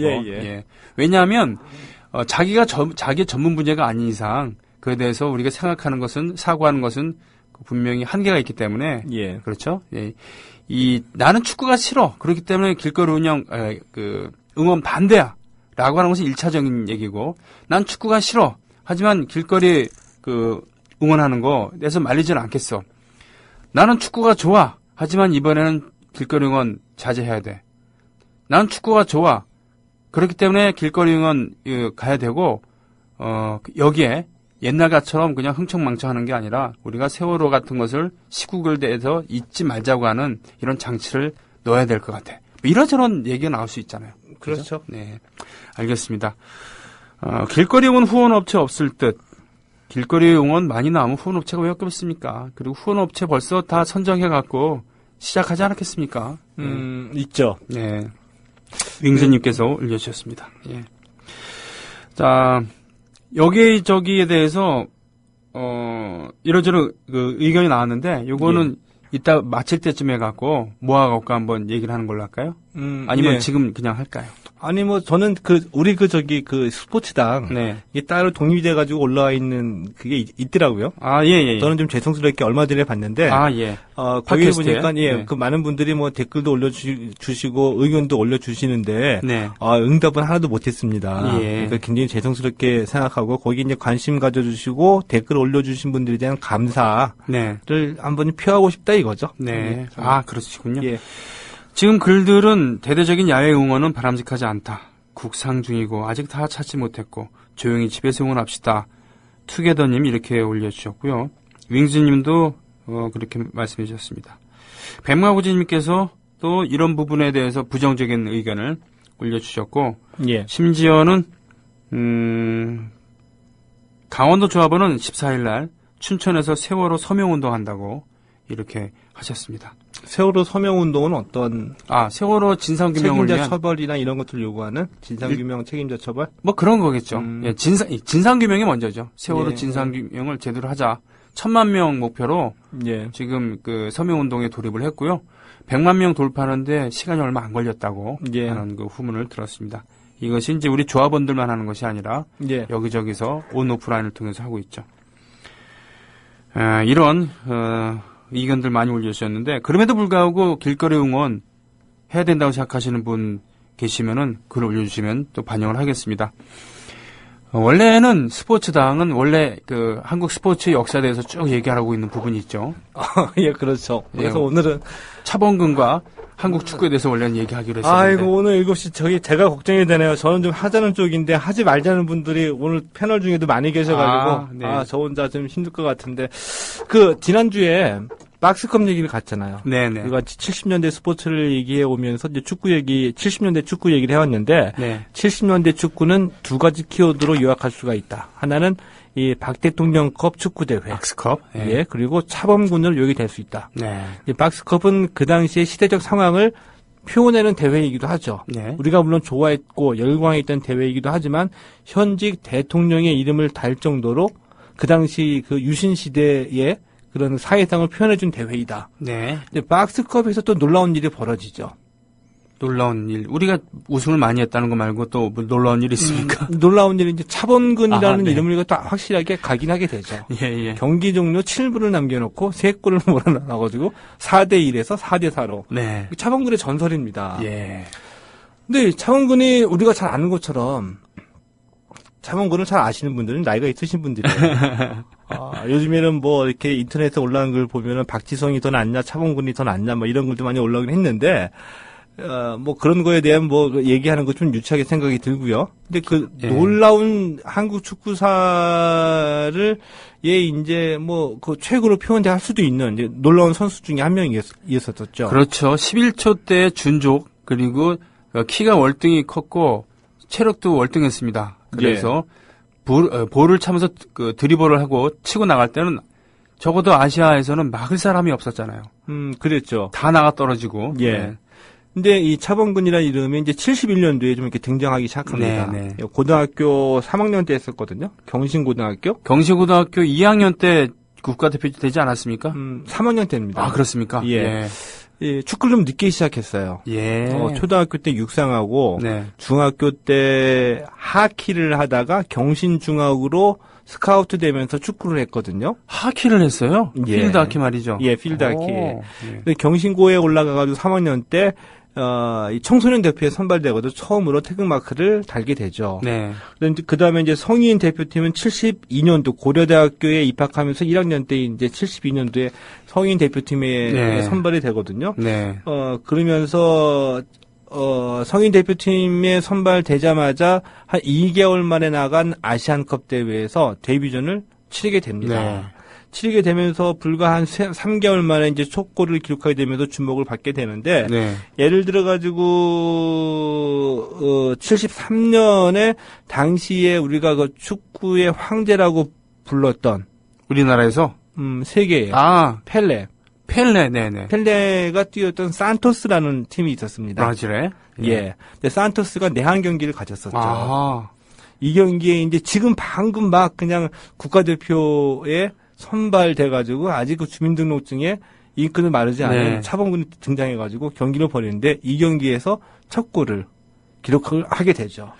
왜냐하면 자기가 자기의 전문 분야가 아닌 이상 그에 대해서 우리가 생각하는 것은, 사고하는 것은 분명히 한계가 있기 때문에 그렇죠. 나는 축구가 싫어. 그렇기 때문에 길거리 응원 반대야라고 하는 것은 1차적인 얘기고, 난 축구가 싫어. 하지만 길거리 응원하는 거 내서 말리지는 않겠어. 나는 축구가 좋아. 하지만 이번에는 길거리 응원 자제해야 돼. 나는 축구가 좋아. 그렇기 때문에 길거리 응원 가야 되고, 여기에 옛날같처럼 그냥 흥청망청 하는 게 아니라 우리가 세월호 같은 것을 시국을 대해서 잊지 말자고 하는 이런 장치를 넣어야 될 것 같아. 이런저런 얘기가 나올 수 있잖아요. 그렇죠. 네. 알겠습니다. 길거리 응원 후원업체 없을 듯. 길거리 응원 많이 나오면 후원업체가 왜 없겠습니까? 그리고 후원업체 벌써 다 선정해갖고 시작하지 않았겠습니까? 있죠. 네. 윙스님께서 올려주셨습니다. 예. 자, 여기저기에 대해서, 이런저런 그 의견이 나왔는데, 요거는 이따 마칠 때쯤 해갖고, 모아갖고 한번 얘기를 하는 걸로 할까요? 아니면 예. 지금 그냥 할까요? 아니 뭐 저는 우리 그 스포츠당 네. 이게 따로 독립돼 가지고 올라와 있는 그게 있더라고요. 아, 예. 저는 좀 죄송스럽게 얼마 전에 봤는데 아, 예. 거기에 팟캐스트에? 보니까 네. 그 많은 분들이 뭐 댓글도 올려주시고 의견도 올려주시는데 네. 응답은 하나도 못했습니다. 예. 그러니까 굉장히 죄송스럽게 생각하고 거기 이제 관심 가져주시고 댓글 올려주신 분들에 대한 감사를 네. 한번 표하고 싶다 이거죠. 네. 아, 그러시군요. 예. 지금 글들은 대대적인 야외 응원은 바람직하지 않다. 국상 중이고 아직 다 찾지 못했고 조용히 집에서 응원합시다. 투게더님 이렇게 올려주셨고요. 윙즈님도 그렇게 말씀해 주셨습니다. 뱀마구지님께서 또 이런 부분에 대해서 부정적인 의견을 올려주셨고 예. 심지어는 강원도 조합원은 14일 날 춘천에서 세월호 서명운동 한다고 이렇게 하셨습니다. 세월호 서명 운동은 어떤 세월호 진상규명을 책임자 위한 처벌이나 이런 것들을 요구하는 진상규명 책임자 처벌? 뭐 그런 거겠죠. 예, 진상규명이 먼저죠. 세월호 예. 진상규명을 제대로 하자. 1,000만 명 목표로 예. 지금 그 서명운동에 돌입을 했고요. 100만 명 돌파하는데 시간이 얼마 안 걸렸다고 예. 하는 그 후문을 들었습니다. 이것이 이제 우리 조합원들만 하는 것이 아니라 예. 여기저기서 온오프라인을 통해서 하고 있죠. 이런 의견들 많이 올려주셨는데 그럼에도 불구하고 길거리 응원 해야 된다고 생각하시는 분 계시면은 글 올려주시면 또 반영을 하겠습니다. 원래는 스포츠당은 원래 그 한국 스포츠 역사에 대해서 쭉 얘기하고 있는 부분이 있죠. 예, 그렇죠. 그래서 예. 오늘은 차범근과 한국 축구에 대해서 원래는 얘기하기로 했었는데. 아이고 오늘 7시 제가 걱정이 되네요. 저는 좀 하자는 쪽인데 하지 말자는 분들이 오늘 패널 중에도 많이 계셔가지고 네. 저 혼자 좀 힘들 것 같은데 지난주에 박스컵 얘기를 갔잖아요. 네네. 우리가 70년대 스포츠를 얘기해 오면서 이제 70년대 축구 얘기를 해왔는데 네. 70년대 축구는 두 가지 키워드로 요약할 수가 있다. 하나는 이 박대통령컵 축구 대회. 박스컵. 네. 예, 그리고 차범근으로 요약이 될 수 있다. 네. 이 박스컵은 그 당시의 시대적 상황을 표현하는 대회이기도 하죠. 네. 우리가 물론 좋아했고 열광했던 대회이기도 하지만 현직 대통령의 이름을 달 정도로 그 당시 그 유신 시대의 그런 사회상을 표현해준 대회이다. 네. 근데 박스컵에서 또 놀라운 일이 벌어지죠. 놀라운 일. 우리가 우승을 많이 했다는 거 말고 또 뭐 놀라운 일이 있습니까? 놀라운 일은 이제 차범근이라는 네. 이름을 또 확실하게 각인하게 되죠. 예. 경기 종료 7분을 남겨놓고 3골을 몰아넣어가지고 4대1에서 4대4로. 네. 차범근의 전설입니다. 예. 근데 차범근이 우리가 잘 아는 것처럼 차범근을 잘 아시는 분들은 나이가 있으신 분들이에요. 요즘에는 뭐 이렇게 인터넷에 올라오는 걸 보면은 박지성이 더 낫냐, 차범근이 더 낫냐, 뭐 이런 것도 많이 올라오긴 했는데, 뭐 그런 거에 대한 뭐 얘기하는 거 좀 유치하게 생각이 들고요. 근데 예. 놀라운 한국 축구사를 이제 뭐 그 최고로 표현할 수도 있는 이제 놀라운 선수 중에 한 명이었었죠. 그렇죠. 11초 때 준족 그리고 키가 월등히 컸고 체력도 월등했습니다. 그래서 볼을 차면서 그 드리블을 하고 치고 나갈 때는 적어도 아시아에서는 막을 사람이 없었잖아요. 그랬죠. 다 나가 떨어지고. 예. 네. 근데 이 차범근이라는 이름이 이제 71년도에 좀 이렇게 등장하기 시작합니다. 네. 고등학교 3학년 때 했었거든요. 경신고등학교. 경시고등학교 2학년 때 국가대표 되지 않았습니까? 3학년 때입니다. 아, 그렇습니까? 예. 예, 축구를 좀 늦게 시작했어요. 예. 초등학교 때 육상하고 네. 중학교 때 하키를 하다가 경신중학으로 스카우트 되면서 축구를 했거든요. 하키를 했어요? 예. 필드 하키 말이죠. 예, 필드 하키. 오, 예. 근데 경신고에 올라가가지고 3학년 때 이 청소년 대표에 선발되거든 처음으로 태극마크를 달게 되죠. 네. 그 다음에 이제 성인 대표팀은 72년도 고려대학교에 입학하면서 1학년 때 이제 72년도에 성인 대표팀에 네. 선발이 되거든요. 네. 그러면서 성인 대표팀에 선발되자마자 한 2개월 만에 나간 아시안컵 대회에서 데뷔전을 치르게 됩니다. 네. 치르게 되면서 불과 한 3개월 만에 이제 첫 골을 기록하게 되면서 주목을 받게 되는데 네. 예를 들어 가지고 73년에 당시에 우리가 그 축구의 황제라고 불렀던 우리나라에서? 세계예요. 아, 펠레. 펠레, 네네. 펠레가 뛰었던 산토스라는 팀이 있었습니다. 브라질에? 예. 근데 산토스가 내한 경기를 가졌었죠. 아, 이 경기에 이제 지금 방금 막 그냥 국가대표에 선발돼가지고 아직 그 주민등록증에 인권을 마르지 않은 네. 차범근이 등장해가지고 경기를 벌이는데 이 경기에서 첫 골을 기록을 하게 되죠.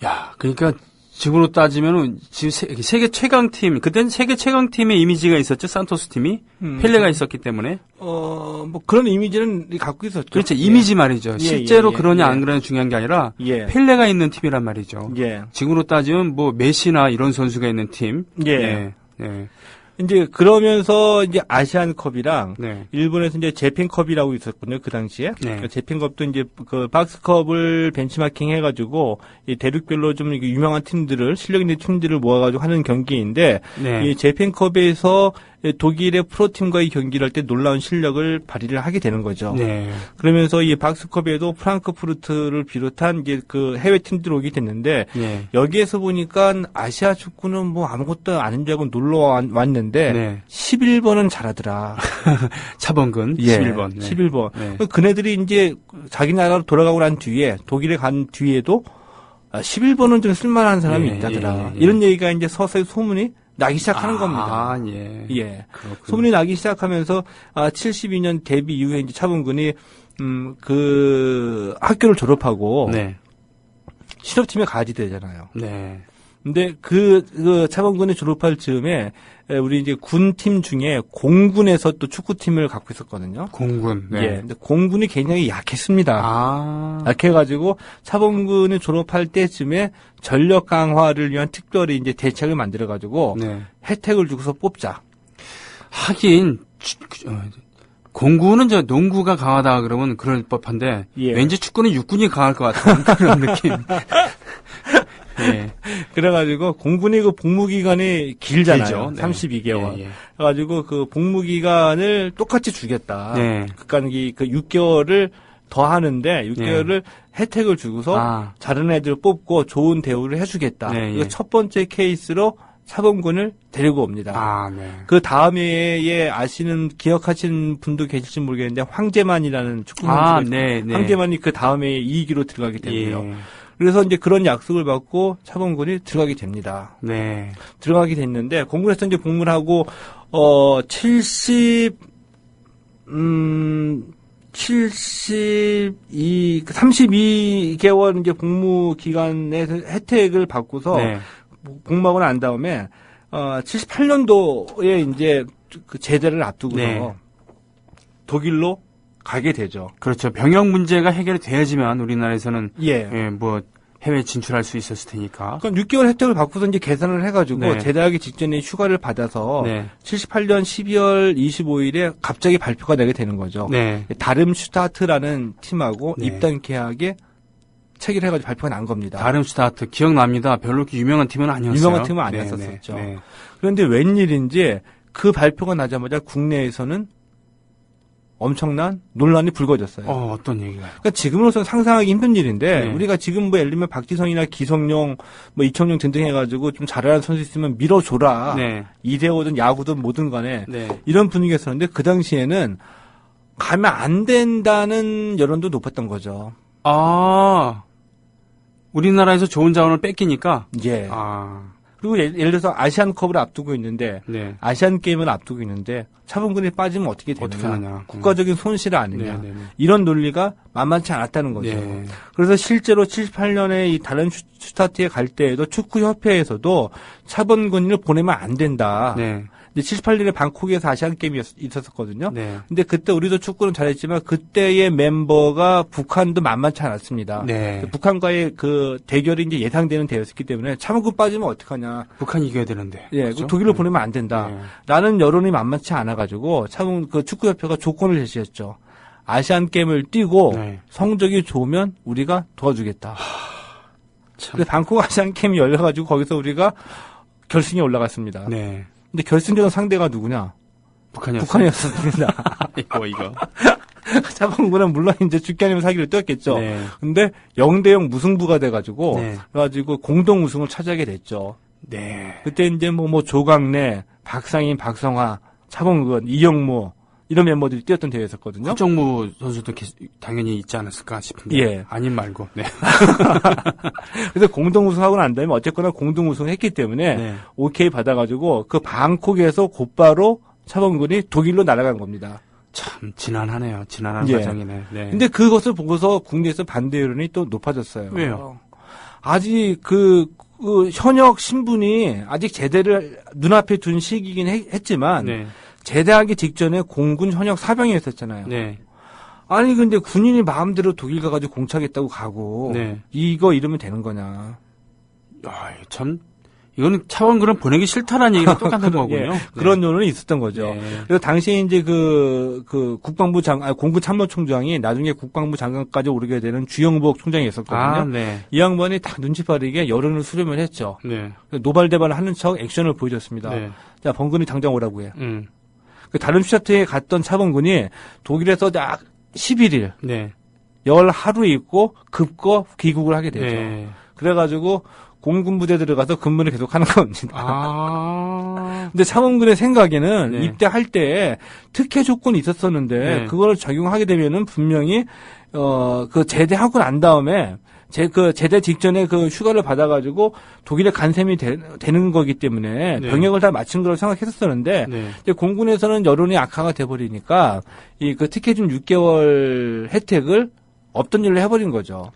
야, 그러니까 지금으로 따지면은 지금 세계 최강 팀, 그때는 세계 최강 팀의 이미지가 있었죠. 산토스 팀이 펠레가 있었기 때문에. 뭐 그런 이미지는 갖고 있었죠. 그렇죠. 이미지 말이죠. 실제로 그러냐 안 그러냐 중요한 게 아니라 예. 펠레가 있는 팀이란 말이죠. 예. 지금으로 따지면 뭐 메시나 이런 선수가 있는 팀. 예. 예. 이제 그러면서 이제 아시안컵이랑 네. 일본에서 이제 재팬컵이라고 있었거든요. 그 당시에. 네. 그 재팬컵도 이제 그 박스컵을 벤치마킹 해가지고 이 대륙별로 좀 이렇게 유명한 팀들을 실력 있는 팀들을 모아가지고 하는 경기인데 네. 이 재팬컵에서 독일의 프로팀과의 경기를 할 때 놀라운 실력을 발휘를 하게 되는 거죠. 네. 그러면서 이 박스컵에도 프랑크푸르트를 비롯한 이제 그 해외 팀들 오게 됐는데 네. 여기에서 보니까 아시아 축구는 뭐 아무것도 아닌 줄 알고 놀러 왔는데 네. 11번은 잘하더라. 차범근 예, 11번. 네. 11번. 네. 그네들이 이제 자기 나라로 돌아가고 난 뒤에 독일에 간 뒤에도 11번은 좀 쓸만한 사람이 예, 있다더라. 예, 예. 이런 얘기가 이제 서서히 소문이 나기 시작하는 겁니다. 아, 예. 예. 그렇군요. 소문이 나기 시작하면서 72년 데뷔 이후에 이제 차범근이 그 학교를 졸업하고 네. 실업팀에 가야지 되잖아요. 네. 근데 그 차범근이 졸업할 즈음에 우리 이제 군팀 중에 공군에서 또 축구팀을 갖고 있었거든요. 공군. 네. 예. 근데 공군이 굉장히 약했습니다. 아. 약해가지고 차범근이 졸업할 때쯤에 전력 강화를 위한 특별히 이제 대책을 만들어가지고 네. 혜택을 주고서 뽑자. 하긴 공구는 저 농구가 강하다 그러면 그럴 법한데 예. 왠지 축구는 육군이 강할 것 같은 그런 느낌. 예. 그래가지고 공군이 그 복무 기간이 길잖아요. 길죠. 네. 32개월. 예, 예. 그래가지고 그 복무 기간을 똑같이 주겠다. 네. 그러니까 그 6개월을 더 하는데 6개월을 혜택을 주고서 아. 다른 애들 뽑고 좋은 대우를 해주겠다. 네, 이거 예. 첫 번째 케이스로 차범근을 데리고 옵니다. 아, 네. 그 다음 해에 아시는 기억하시는 분도 계실지 모르겠는데 황재만이라는 축구 선수가 아, 있어요. 네, 네. 황재만이 그 다음 해에 2기로 들어가게 되고요. 예. 그래서 이제 그런 약속을 받고 차범근이 들어가게 됩니다. 네. 들어가게 됐는데 공군에서 이제 복무를 하고 32개월 이제 복무 기간의 혜택을 받고서 네. 복무하고 난 다음에 78년도에 이제 그 제대를 앞두고서 네. 독일로 가게 되죠. 그렇죠. 병역 문제가 해결이 돼야지만 우리나라에서는 예. 예, 뭐 해외 진출할 수 있었을 테니까. 그럼 6개월 혜택을 받고서 이제 계산을 해가지고 네. 제대하기 직전에 휴가를 받아서 네. 78년 12월 25일에 갑자기 발표가 되게 되는 거죠. 네. 다름슈타트라는 팀하고 네. 입단 계약에 체결해가지고 발표가 난 겁니다. 다름슈타트 기억납니다. 별로 그렇게 유명한 팀은 아니었어요. 유명한 팀은 네, 아니었었죠. 네, 네. 그런데 웬일인지 그 발표가 나자마자 국내에서는 엄청난 논란이 불거졌어요. 어떤 얘기가요? 그러니까 지금으로서는 상상하기 힘든 일인데 네. 우리가 지금 뭐 예를 들면 박지성이나 기성용, 뭐 이청용 등등 해가지고 좀 잘하는 선수 있으면 밀어줘라. 네. 이대호든 야구든 뭐든 간에 네. 이런 분위기였었는데 그 당시에는 가면 안 된다는 여론도 높았던 거죠. 아. 우리나라에서 좋은 자원을 뺏기니까. 예. 아. 그리고 예를 들어서 아시안컵을 앞두고 있는데 네. 아시안 게임을 앞두고 있는데 차범근이 빠지면 어떻게 되느냐. 어떻게 하느냐. 국가적인 손실 아니냐. 네, 네, 네. 이런 논리가 만만치 않았다는 거죠. 네. 그래서 실제로 78년에 이 다른 슈타트에 갈 때에도 축구협회에서도 차범근을 보내면 안 된다. 네. 근데 78년에 방콕에서 아시안 게임이 있었거든요. 네. 근데 그때 우리도 축구는 잘했지만 그때의 멤버가 북한도 만만치 않았습니다. 네. 북한과의 그 대결이 이제 예상되는 대회였기 때문에 차범근 빠지면 어떡하냐. 북한 이겨야 되는데. 예, 그렇죠? 독일로 보내면 안 된다. 네. 라는 여론이 만만치 않아가지고 차범근 그 축구협회가 조건을 제시했죠. 아시안 게임을 뛰고 네. 성적이 좋으면 우리가 도와주겠다. 참. 그래서 방콕 아시안 게임이 열려가지고 거기서 우리가 결승에 올라갔습니다. 네. 근데 결승전 상대가 누구냐? 북한이었어요. 북한이었습니다. 이거. 차범근은 물론 이제 죽기 아니면 사기를 뛰었겠죠. 네. 근데 0대0 무승부가 돼가지고 네. 그래가지고 공동 우승을 차지하게 됐죠. 네. 그때 이제 뭐 조강래, 박상인, 박성화, 차범근, 이영모 이런 멤버들이 뛰었던 대회였었거든요. 박정무 선수도 당연히 있지 않았을까 싶은데. 예. 아님 말고. 네. 그래서 공동 우승하고 난 다음에 어쨌거나 공동 우승했기 때문에 네. 오케이 받아가지고 그 방콕에서 곧바로 차범근이 독일로 날아간 겁니다. 참 지난하네요. 지난한 예. 과정이네. 네. 근데 그것을 보고서 국내에서 반대 여론이 또 높아졌어요. 왜요? 아직 그 현역 신분이 아직 제대를 눈앞에 둔 시기긴 했지만 네. 제대하기 직전에 공군 현역 사병이었었잖아요. 네. 아니 근데 군인이 마음대로 독일 가가지고 공차겠다고 가고 네. 이거 이러면 되는 거냐? 아, 참 이거는 차원근을 보내기 싫다라는 얘기가 똑같은 거군요. 예, 네. 그런 논란이 있었던 거죠. 네. 그래서 당시에 이제 국방부 공군 참모총장이 나중에 국방부 장관까지 오르게 되는 주영복 총장이 있었거든요. 아, 네. 이 양반이 딱 눈치 빠르게 여론을 수렴을 했죠. 네. 노발대발을 하는 척 액션을 보여줬습니다. 네. 자, 범근이 당장 오라고 해. 그 다름슈타트에 갔던 차범근이 독일에서 딱 11일, 네. 열 하루 있고 급거 귀국을 하게 되죠. 네. 그래가지고 공군 부대 들어가서 근무를 계속 하는 겁니다. 아. 근데 차범근의 생각에는 네. 입대할 때 특혜 조건이 있었었는데 네. 그걸 적용하게 되면은 분명히 그 제대하고 난 다음에 제대 직전에 그 휴가를 받아가지고 독일에 간 셈이 되는 거기 때문에 네. 병역을 다 마친 걸로 생각했었었는데 네. 이제 공군에서는 여론이 악화가 돼버리니까 그 특혜 준 6개월 혜택을 없던 일로 해버린 거죠.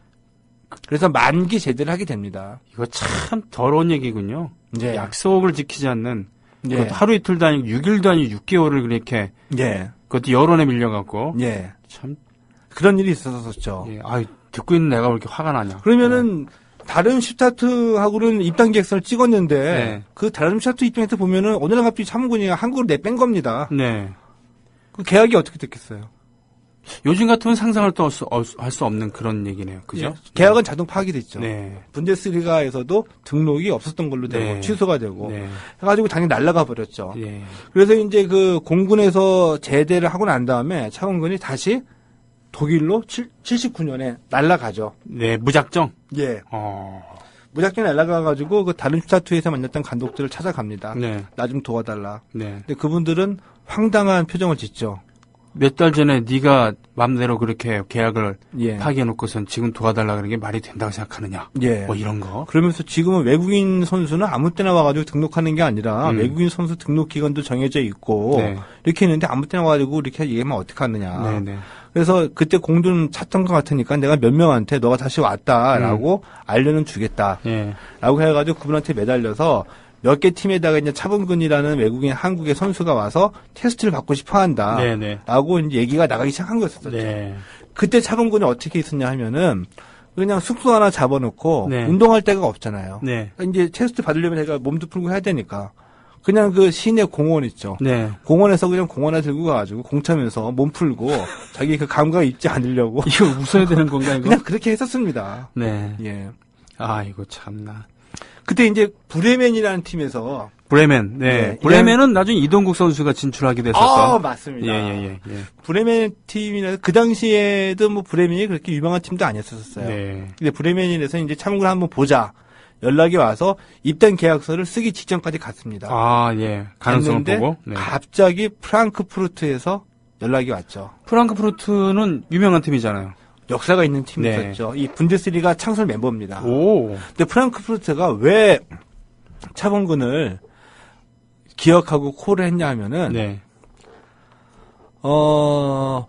그래서 만기 제대를 하게 됩니다. 이거 참 더러운 얘기군요. 네. 약속을 지키지 않는 네. 그것도 하루 이틀도 아니고 6일도 아니고 6개월을 그렇게 예. 그것도 여론에 밀려갖고 예. 참 그런 일이 있었었죠. 예. 아유, 듣고 있는 내가 왜 이렇게 화가 나냐. 그러면은 다른 슈타트하고는 입단 계획서를 찍었는데 네. 그 다른 슈타트 입장에서 보면은 어느 날 갑자기 참군이 한국으로 내뺀 겁니다. 네. 그 계약이 어떻게 됐겠어요? 요즘 같으면 상상을 또 할 수 없는 그런 얘기네요. 그죠? 예. 계약은 자동 파악이 됐죠. 네. 분데스리가에서도 등록이 없었던 걸로 되고 네. 취소가 되고 네. 해가지고 당연히 날아가 버렸죠. 예. 그래서 이제 그 공군에서 제대를 하고 난 다음에 차범근이 다시 독일로 79년에 날아가죠. 네, 무작정? 예. 어. 무작정 날아가가지고 그 다른 슈타트에서 만났던 감독들을 찾아갑니다. 네. 나 좀 도와달라. 네. 근데 그분들은 황당한 표정을 짓죠. 몇 달 전에 네가 맘대로 그렇게 계약을 예. 파기해놓고선 지금 도와달라 그러는 게 말이 된다고 생각하느냐. 예. 뭐 이런 거. 그러면서 지금은 외국인 선수는 아무 때나 와가지고 등록하는 게 아니라 외국인 선수 등록 기간도 정해져 있고 네. 이렇게 있는데 아무 때나 와가지고 이렇게 얘기하면 어떡하느냐. 네네. 그래서 그때 공군 찾던 것 같으니까 내가 몇 명한테 너가 다시 왔다라고 알려는 주겠다. 예. 라고 해가지고 그분한테 매달려서 몇 개 팀에다가 이제 차범근이라는 외국인 한국의 선수가 와서 테스트를 받고 싶어 한다. 네네. 라고 이제 얘기가 나가기 시작한 거였었죠. 네. 그때 차범근이 어떻게 있었냐 하면은 그냥 숙소 하나 잡아놓고 네. 운동할 데가 없잖아요. 네. 이제 테스트 받으려면 제가 몸도 풀고 해야 되니까 그냥 그 시내 공원 있죠. 네. 공원에서 그냥 공 하나 들고 가가지고 공 차면서 몸 풀고 자기 그 감각 잊지 않으려고 이거 웃어야 되는 건가, 이거? 그냥 그렇게 했었습니다. 네. 예. 아, 이거 참나. 그때 이제 브레멘이라는 팀에서 브레멘. 네. 네. 브레멘은 나중에 이동국 선수가 진출하게 됐었던. 맞습니다. 예. 브레멘 팀이나 그 당시에도 뭐 브레멘이 그렇게 유명한 팀도 아니었었어요. 네. 근데 브레멘에서 이제 참고를 한번 보자. 연락이 와서 입단 계약서를 쓰기 직전까지 갔습니다. 아, 예. 가능성을 갔는데 보고. 네. 갑자기 프랑크푸르트에서 연락이 왔죠. 프랑크푸르트는 유명한 팀이잖아요. 역사가 있는 네. 팀이었죠. 이 분데스리가 창설 멤버입니다. 오. 근데 프랑크푸르트가 왜 차범근을 기억하고 콜을 했냐 하면은 네.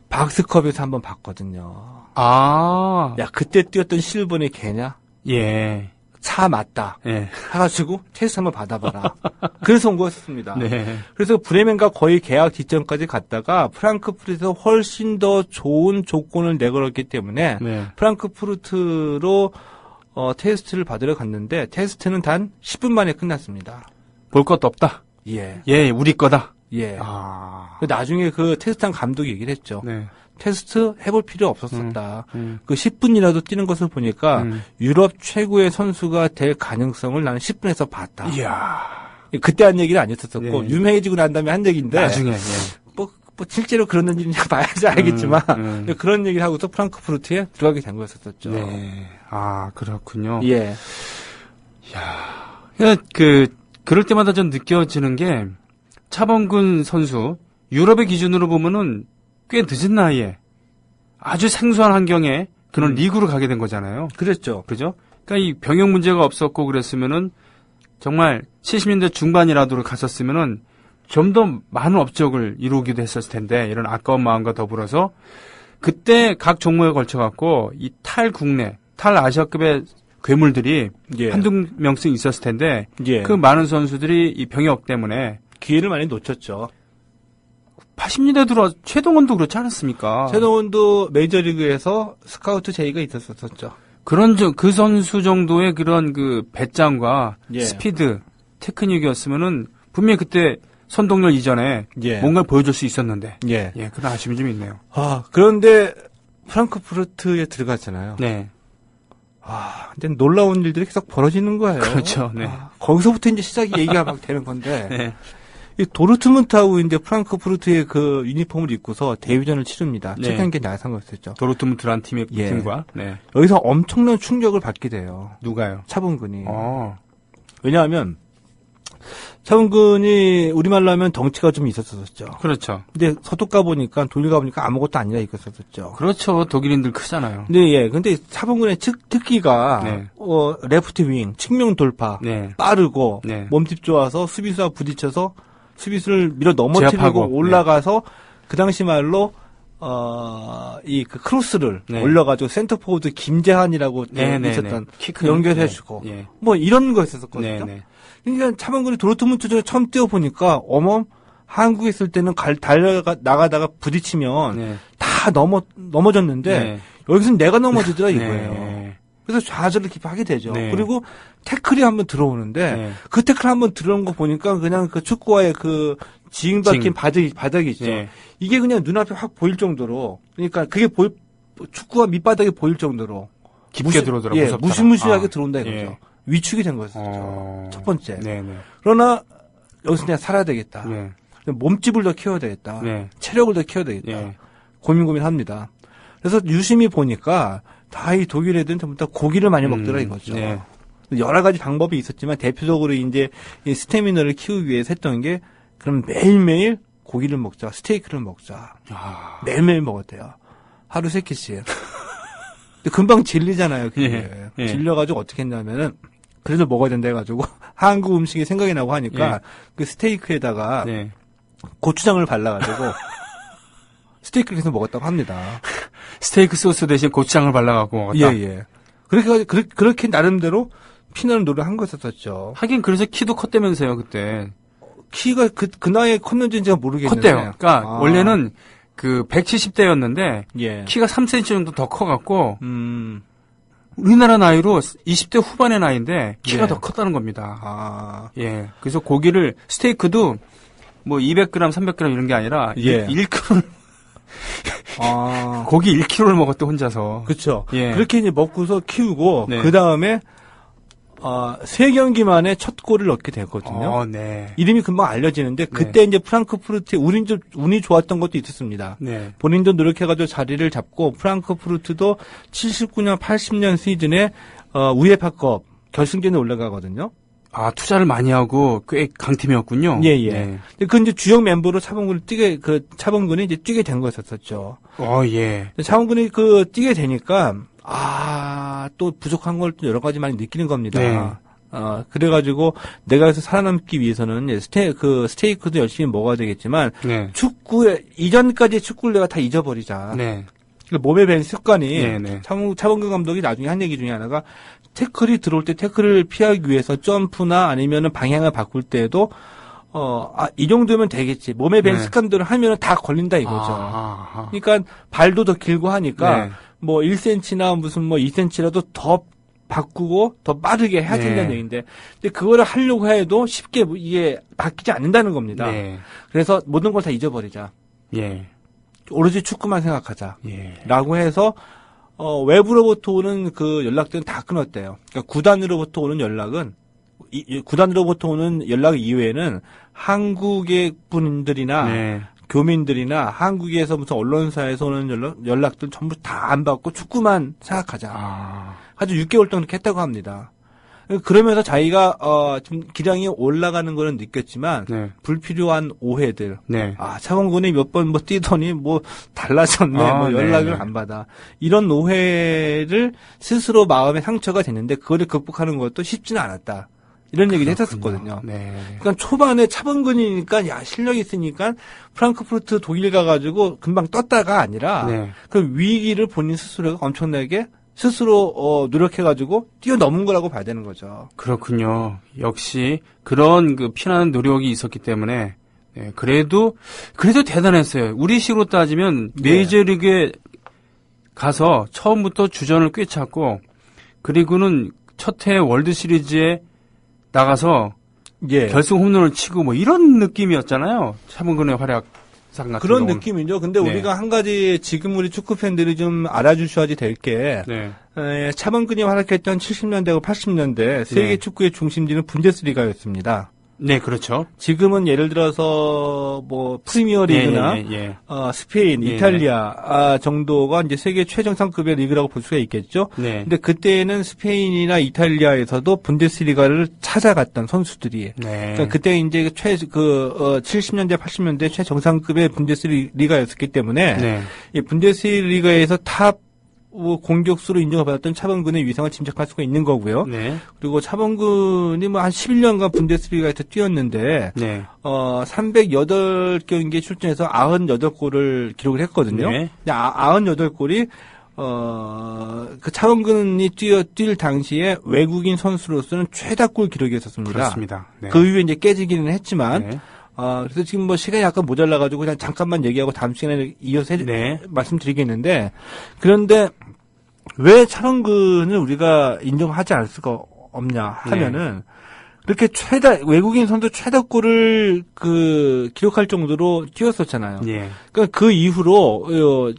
박스컵에서 한번 봤거든요. 아. 야, 그때 뛰었던 실버네 걔냐? 예. 차 맞다. 예. 해가지고 테스트 한번 받아봐라. 그래서 온 거였습니다. 네. 그래서 브레멘과 거의 계약 직전까지 갔다가 프랑크푸르트에서 훨씬 더 좋은 조건을 내걸었기 때문에 네. 프랑크푸르트로 테스트를 받으러 갔는데 테스트는 단 10분 만에 끝났습니다. 볼 것도 없다. 예. 예, 우리 거다. 예. 아. 나중에 그 테스트한 감독이 얘기를 했죠. 네. 테스트 해볼 필요 없었었다. 음. 그 10분이라도 뛰는 것을 보니까 음. 유럽 최고의 선수가 될 가능성을 나는 10분에서 봤다. 이야. 그때 한 얘기는 아니었었고 네. 유명해지고 난 다음에 한 얘기인데 나중에, 예. 뭐 실제로 그런 일인지 봐야지 알겠지만 근데 그런 얘기를 하고서 프랑크푸르트에 들어가게 된 거였었죠. 네. 아, 그렇군요. 예. 그럴 때마다 좀 느껴지는 게 차범근 선수 유럽의 기준으로 보면은 꽤 늦은 나이에 아주 생소한 환경에 그런 리그로 가게 된 거잖아요. 그랬죠. 그죠? 그러니까 이 병역 문제가 없었고 그랬으면은 정말 70년대 중반이라도 갔었으면은 좀 더 많은 업적을 이루기도 했었을 텐데 이런 아까운 마음과 더불어서 그때 각 종목에 걸쳐갖고 이 탈국내, 탈아시아급의 괴물들이 예. 한두 명씩 있었을 텐데 예. 그 많은 선수들이 이 병역 때문에 기회를 많이 놓쳤죠. 80년대 들어 최동원도 그렇지 않았습니까? 최동원도 메이저리그에서 스카우트 제의가 있었었죠. 그 선수 정도의 그런 그 배짱과 예. 스피드, 테크닉이었으면은 분명히 그때 선동열 이전에 예. 뭔가를 보여줄 수 있었는데 예. 그런 아쉬움이 좀 있네요. 그런데 프랑크푸르트에 들어갔잖아요. 네. 근데 놀라운 일들이 계속 벌어지는 거예요. 그렇죠. 네. 거기서부터 이제 시작이 얘기가 막 되는 건데. 네. 이 도르트문트하고 이제 프랑크푸르트의 그 유니폼을 입고서 대회전을 치릅니다. 네. 첫 경기 나선 거였었죠. 도르트문트라는 팀의 예. 팀과 네. 여기서 엄청난 충격을 받게 돼요. 누가요? 차범근이. 왜냐하면 차범근이 우리말로 하면 덩치가 좀 있었었죠. 그렇죠. 근데 서독 가보니까 독일 가보니까 아무것도 아니라 이겼었죠. 그렇죠. 독일인들 크잖아요. 네, 근데 차범근의 특기가 네. 레프트 윙, 측면 돌파, 네. 빠르고 네. 몸집 좋아서 수비수와 부딪혀서 수비수를 밀어 넘어뜨리고 제압하고. 올라가서 그 당시 말로 이 그 크로스를 네. 올려가지고 센터포워드 김재한이라고 네, 네, 있었던 네. 키 큰, 연결해주고 네. 뭐 이런 거 했었거든요. 네, 네. 그러니까 차범근이 도르트문트전에 처음 뛰어보니까 한국에 있을 때는 나가다가 부딪히면 네. 다 넘어졌는데 네. 여기서는 내가 넘어지더라 네. 이거예요. 네. 그래서 좌절을 깊하게 되죠. 네. 그리고 태클이 한번 들어오는데 네. 그 태클 한번 들어온 거 보니까 그냥 그 축구와의 그 지ing 박힌 바닥이죠. 네. 이게 그냥 눈앞에 확 보일 정도로 그러니까 그게 축구와 밑바닥이 보일 정도로 깊게 들어오더라고요. 무섭더라. 무시무시하게 들어온다 이거죠. 예. 위축이 된 거였었죠. 첫 번째. 네, 네. 그러나 여기서 그냥 살아야 되겠다. 네. 몸집을 더 키워야 되겠다. 네. 체력을 더 키워야 되겠다. 네. 고민합니다. 그래서 유심히 보니까 다 이 독일 애들은 전부 다 고기를 많이 먹더라 이거죠. 네. 여러 가지 방법이 있었지만 대표적으로 이제 이 스태미너를 키우기 위해서 했던 게 그럼 매일매일 고기를 먹자, 스테이크를 먹자. 매일매일 먹었대요. 하루 3끼씩. 근데 금방 질리잖아요. 그게. 예. 질려가지고 어떻게 했냐면은 그래도 먹어야 된다 해가지고 한국 음식이 생각이 나고 하니까 예. 그 스테이크에다가 네. 고추장을 발라가지고 스테이크를 계속 먹었다고 합니다. 스테이크 소스 대신 고추장을 발라갖고 먹었다. 예. 그렇게 나름대로 피나는 노력을 한 거였었죠. 하긴 그래서 키도 컸다면서요 그때. 키가 그 나이에 컸는지는 제가 모르겠는데. 컸대요. 그러니까 원래는 그 170대였는데 예. 키가 3cm 정도 더 커갖고 우리나라 나이로 20대 후반의 나이인데 키가 예. 더 컸다는 겁니다. 예. 그래서 고기를 스테이크도 뭐 200g, 300g 이런 게 아니라 예. 1kg 고기 1kg를 먹었대 혼자서. 그렇죠. 예. 그렇게 이제 먹고서 키우고 네. 그 다음에 3경기 만에 첫 골을 넣게 되거든요. 네. 이름이 금방 알려지는데 그때 이제 프랑크푸르트에 운이 좋았던 것도 있었습니다. 네. 본인도 노력해가지고 자리를 잡고 프랑크푸르트도 79년, 80년 시즌에 우에파컵 결승전에 올라가거든요. 투자를 많이 하고 꽤 강팀이었군요. 예. 네. 그 이제 주역 멤버로 차범근이 이제 뛰게 된 거였었죠. 예. 차범근이 뛰게 되니까 또 부족한 걸 또 여러 가지 많이 느끼는 겁니다. 네. 그래가지고 내가 여기서 살아남기 위해서는 스테이크도 열심히 먹어야 되겠지만 네. 이전까지의 축구를 내가 다 잊어버리자. 네. 몸에 밴 습관이 네. 차범근 감독이 나중에 한 얘기 중에 하나가 태클이 들어올 때 태클을 피하기 위해서 점프나 아니면은 방향을 바꿀 때에도 이 정도면 되겠지. 몸에 밴 네. 습관들을 하면은 다 걸린다 이거죠. 그러니까 발도 더 길고 하니까 네. 뭐 1cm나 무슨 뭐 2cm라도 더 바꾸고 더 빠르게 해야 된다는 네. 얘기인데 근데 그거를 하려고 해도 쉽게 이게 바뀌지 않는다는 겁니다. 네. 그래서 모든 걸 다 잊어버리자. 예. 오로지 축구만 생각하자. 예. 라고 해서 외부로부터 오는 그 연락들은 다 끊었대요. 그러니까 구단으로부터 오는 연락 이외에는 한국의 분들이나 네. 교민들이나 한국에서 무슨 언론사에서 오는 연락들 전부 다 안 받고 축구만 생각하자. 아주 6개월 동안 그렇게 했다고 합니다. 그러면서 자기가 좀 기량이 올라가는 거는 느꼈지만 네. 불필요한 오해들. 네. 차범근이 몇 번 뭐 뛰더니 뭐 달라졌네. 뭐 연락을 네. 안 받아. 이런 오해를 스스로 마음에 상처가 됐는데 그거를 극복하는 것도 쉽지는 않았다. 이런 얘기를 했었거든요. 네. 그러니까 초반에 차범근이니까 실력이 있으니까 프랑크푸르트 독일 가가지고 금방 떴다가 아니라 네. 그 위기를 본인 스스로가 엄청나게 스스로 노력해가지고 뛰어넘은 거라고 봐야 되는 거죠. 그렇군요. 역시 그런 그 피나는 노력이 있었기 때문에 네, 그래도 대단했어요. 우리식으로 따지면 네. 메이저리그에 가서 처음부터 주전을 꿰찼고 그리고는 첫 해 월드 시리즈에 나가서 예. 결승 홈런을 치고 뭐 이런 느낌이었잖아요. 차범근의 활약상 같은 그런 경우는. 느낌이죠. 근데 네. 우리가 한 가지 지금 우리 축구 팬들이 좀 알아주셔야지 될 게 네. 차범근이 활약했던 70년대하고 80년대 세계 네. 축구의 중심지는 분데스리가였습니다. 네, 그렇죠. 지금은 예를 들어서 뭐 프리미어리그나 예. 스페인, 예. 이탈리아 정도가 이제 세계 최정상급의 리그라고 볼 수가 있겠죠. 네. 근데 그때는 스페인이나 이탈리아에서도 분데스리가를 찾아갔던 선수들이. 네. 그러니까 그때 이제 70년대, 80년대 최정상급의 분데스리가였기 때문에 네. 이 분데스리가에서 탑 공격수로 인정받았던 차범근의 위상을 짐작할 수가 있는 거고요. 네. 그리고 차범근이 뭐 한 11년간 분데스리가에서 뛰었는데 네. 308경기에 출전해서 98골을 기록을 했거든요. 네. 98골이 그 차범근이 뛸 당시에 외국인 선수로서는 최다골 기록이었었습니다. 그렇습니다. 네. 그 이후에 이제 깨지기는 했지만 네. 그래서 지금 뭐 시간이 약간 모자라가지고 그냥 잠깐만 얘기하고 다음 시간에 이어서 네. 말씀드리겠는데, 그런데 왜 차범근을 우리가 인정하지 않을 수가 없냐 하면은, 그렇게 외국인 선수 최다골을 기록할 정도로 뛰었었잖아요. 예. 그러니까 그 이후로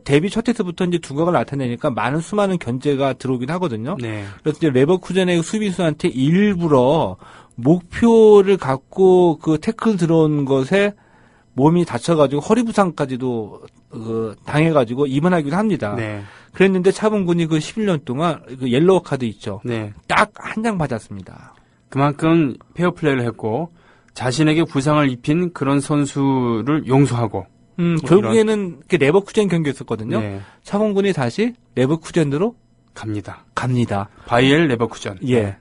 데뷔 첫 해서부터 이제 두각을 나타내니까 수많은 견제가 들어오긴 하거든요. 네. 그래서 이제 레버쿠젠의 수비수한테 일부러 목표를 갖고 그 태클 들어온 것에 몸이 다쳐가지고 허리 부상까지도 당해가지고 입원하기도 합니다. 네. 그랬는데 차범근이 그 11년 동안 그 옐로우 카드 있죠. 네. 딱 한 장 받았습니다. 그만큼 페어플레이를 했고 자신에게 부상을 입힌 그런 선수를 용서하고 결국에는 그 레버쿠젠 경기였었거든요. 네. 차범근이 다시 레버쿠젠으로 갑니다. 바이엘 레버쿠젠. 예.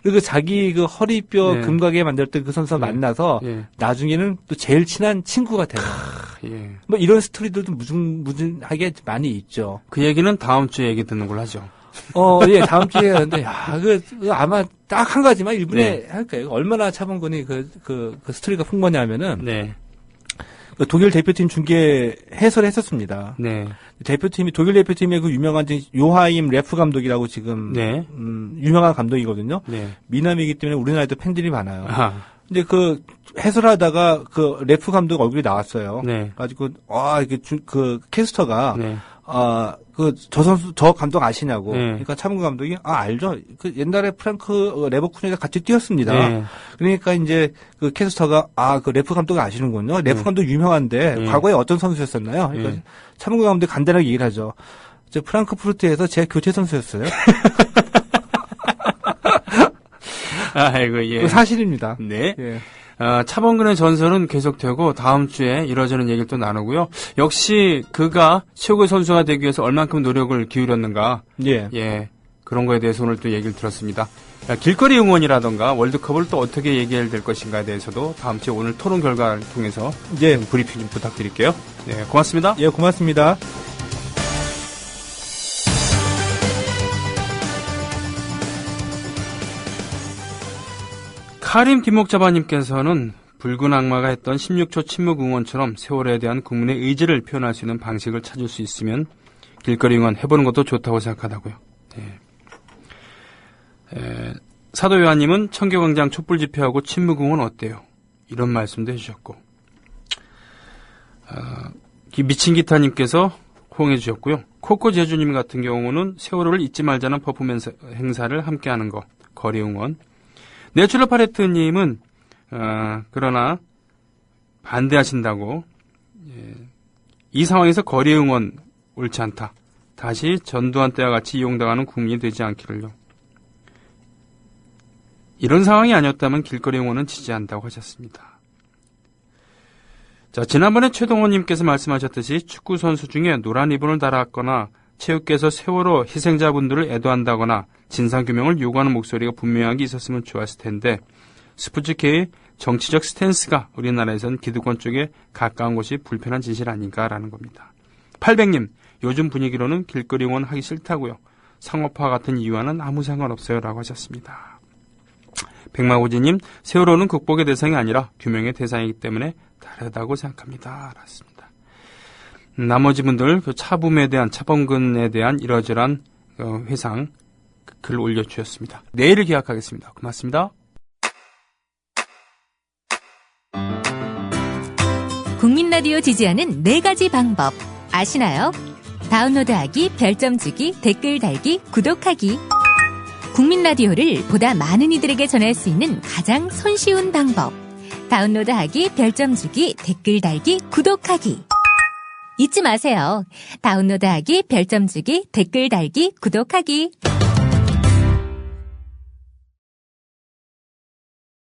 그리고 자기 그 허리뼈 네. 금가게 만들었던 그 선수와 네. 만나서 예. 나중에는 또 제일 친한 친구가 돼요. 예. 뭐 이런 스토리들도 무진하게 많이 있죠. 그 얘기는 다음 주에 얘기 듣는 걸로 하죠. 예, 다음 주에 하는데, 아마 딱 한 가지만 1분에 네. 할까요? 얼마나 차범근이 그 스토리가 풍부하냐면은, 네. 그 독일 대표팀 중계 해설을 했었습니다. 네. 독일 대표팀의 그 유명한 요하임 레프 감독이라고 지금, 네. 유명한 감독이거든요. 네. 미남이기 때문에 우리나라에도 팬들이 많아요. 아. 근데 해설하다가 레프 감독 얼굴이 나왔어요. 네. 가지고, 이게 캐스터가, 네. 저 감독 아시냐고. 네. 그러니까 차범근 감독이, 알죠. 옛날에 레버쿠젠에서 같이 뛰었습니다. 네. 그러니까 이제 캐스터가, 레프 감독 아시는군요. 레프 감독 유명한데, 네. 과거에 어떤 선수였었나요? 그러니까 네. 차범근 감독이 간단하게 얘기를 하죠. 프랑크푸르트에서 제 교체 선수였어요. 아이고, 예. 그 사실입니다. 네. 예. 차범근의 전설은 계속되고 다음 주에 이러저런 얘기를 또 나누고요. 역시 그가 최고의 선수가 되기 위해서 얼만큼 노력을 기울였는가. 예. 예. 그런 거에 대해서 오늘 또 얘기를 들었습니다. 길거리 응원이라던가 월드컵을 또 어떻게 얘기해야 될 것인가에 대해서도 다음 주에 오늘 토론 결과를 통해서 예. 브리핑 좀 부탁드릴게요. 네, 고맙습니다. 예, 고맙습니다. 카림 김목자바님께서는 붉은 악마가 했던 16초 침묵 응원처럼 세월에 대한 국민의 의지를 표현할 수 있는 방식을 찾을 수 있으면 길거리 응원 해보는 것도 좋다고 생각하다고요. 네. 사도 요한님은 청교광장 촛불 집회하고 침묵 응원 어때요? 이런 말씀도 해주셨고, 미친 기타님께서 호응해 주셨고요. 코코 제주님 같은 경우는 세월호를 잊지 말자는 퍼포먼스 행사를 함께하는 거, 거리 응원. 내추럴 파레트님은 그러나 반대하신다고, 이 상황에서 거리 응원 옳지 않다. 다시 전두환 때와 같이 이용당하는 국민이 되지 않기를요. 이런 상황이 아니었다면 길거리 응원은 지지한다고 하셨습니다. 자, 지난번에 최동호님께서 말씀하셨듯이 축구 선수 중에 노란 리본을 달았거나 체육계에서 세월호 희생자분들을 애도한다거나 진상규명을 요구하는 목소리가 분명하게 있었으면 좋았을 텐데 스포츠계의 정치적 스탠스가 우리나라에서는 기득권 쪽에 가까운 것이 불편한 진실 아닌가라는 겁니다. 800님, 요즘 분위기로는 길거리 응원 하기 싫다고요. 상업화 같은 이유와는 아무 상관없어요 라고 하셨습니다. 백마고지님, 세월호는 극복의 대상이 아니라 규명의 대상이기 때문에 다르다고 생각합니다. 라습니다. 나머지 분들 그 차붐에 대한 차범근에 대한 이러저러한 회상 글 올려주셨습니다. 내일을 기약하겠습니다. 고맙습니다. 국민 라디오 지지하는 4가지 방법 아시나요? 다운로드하기, 별점 주기, 댓글 달기, 구독하기. 국민 라디오를 보다 많은 이들에게 전할 수 있는 가장 손쉬운 방법. 다운로드하기, 별점 주기, 댓글 달기, 구독하기. 잊지 마세요. 다운로드하기, 별점 주기, 댓글 달기, 구독하기.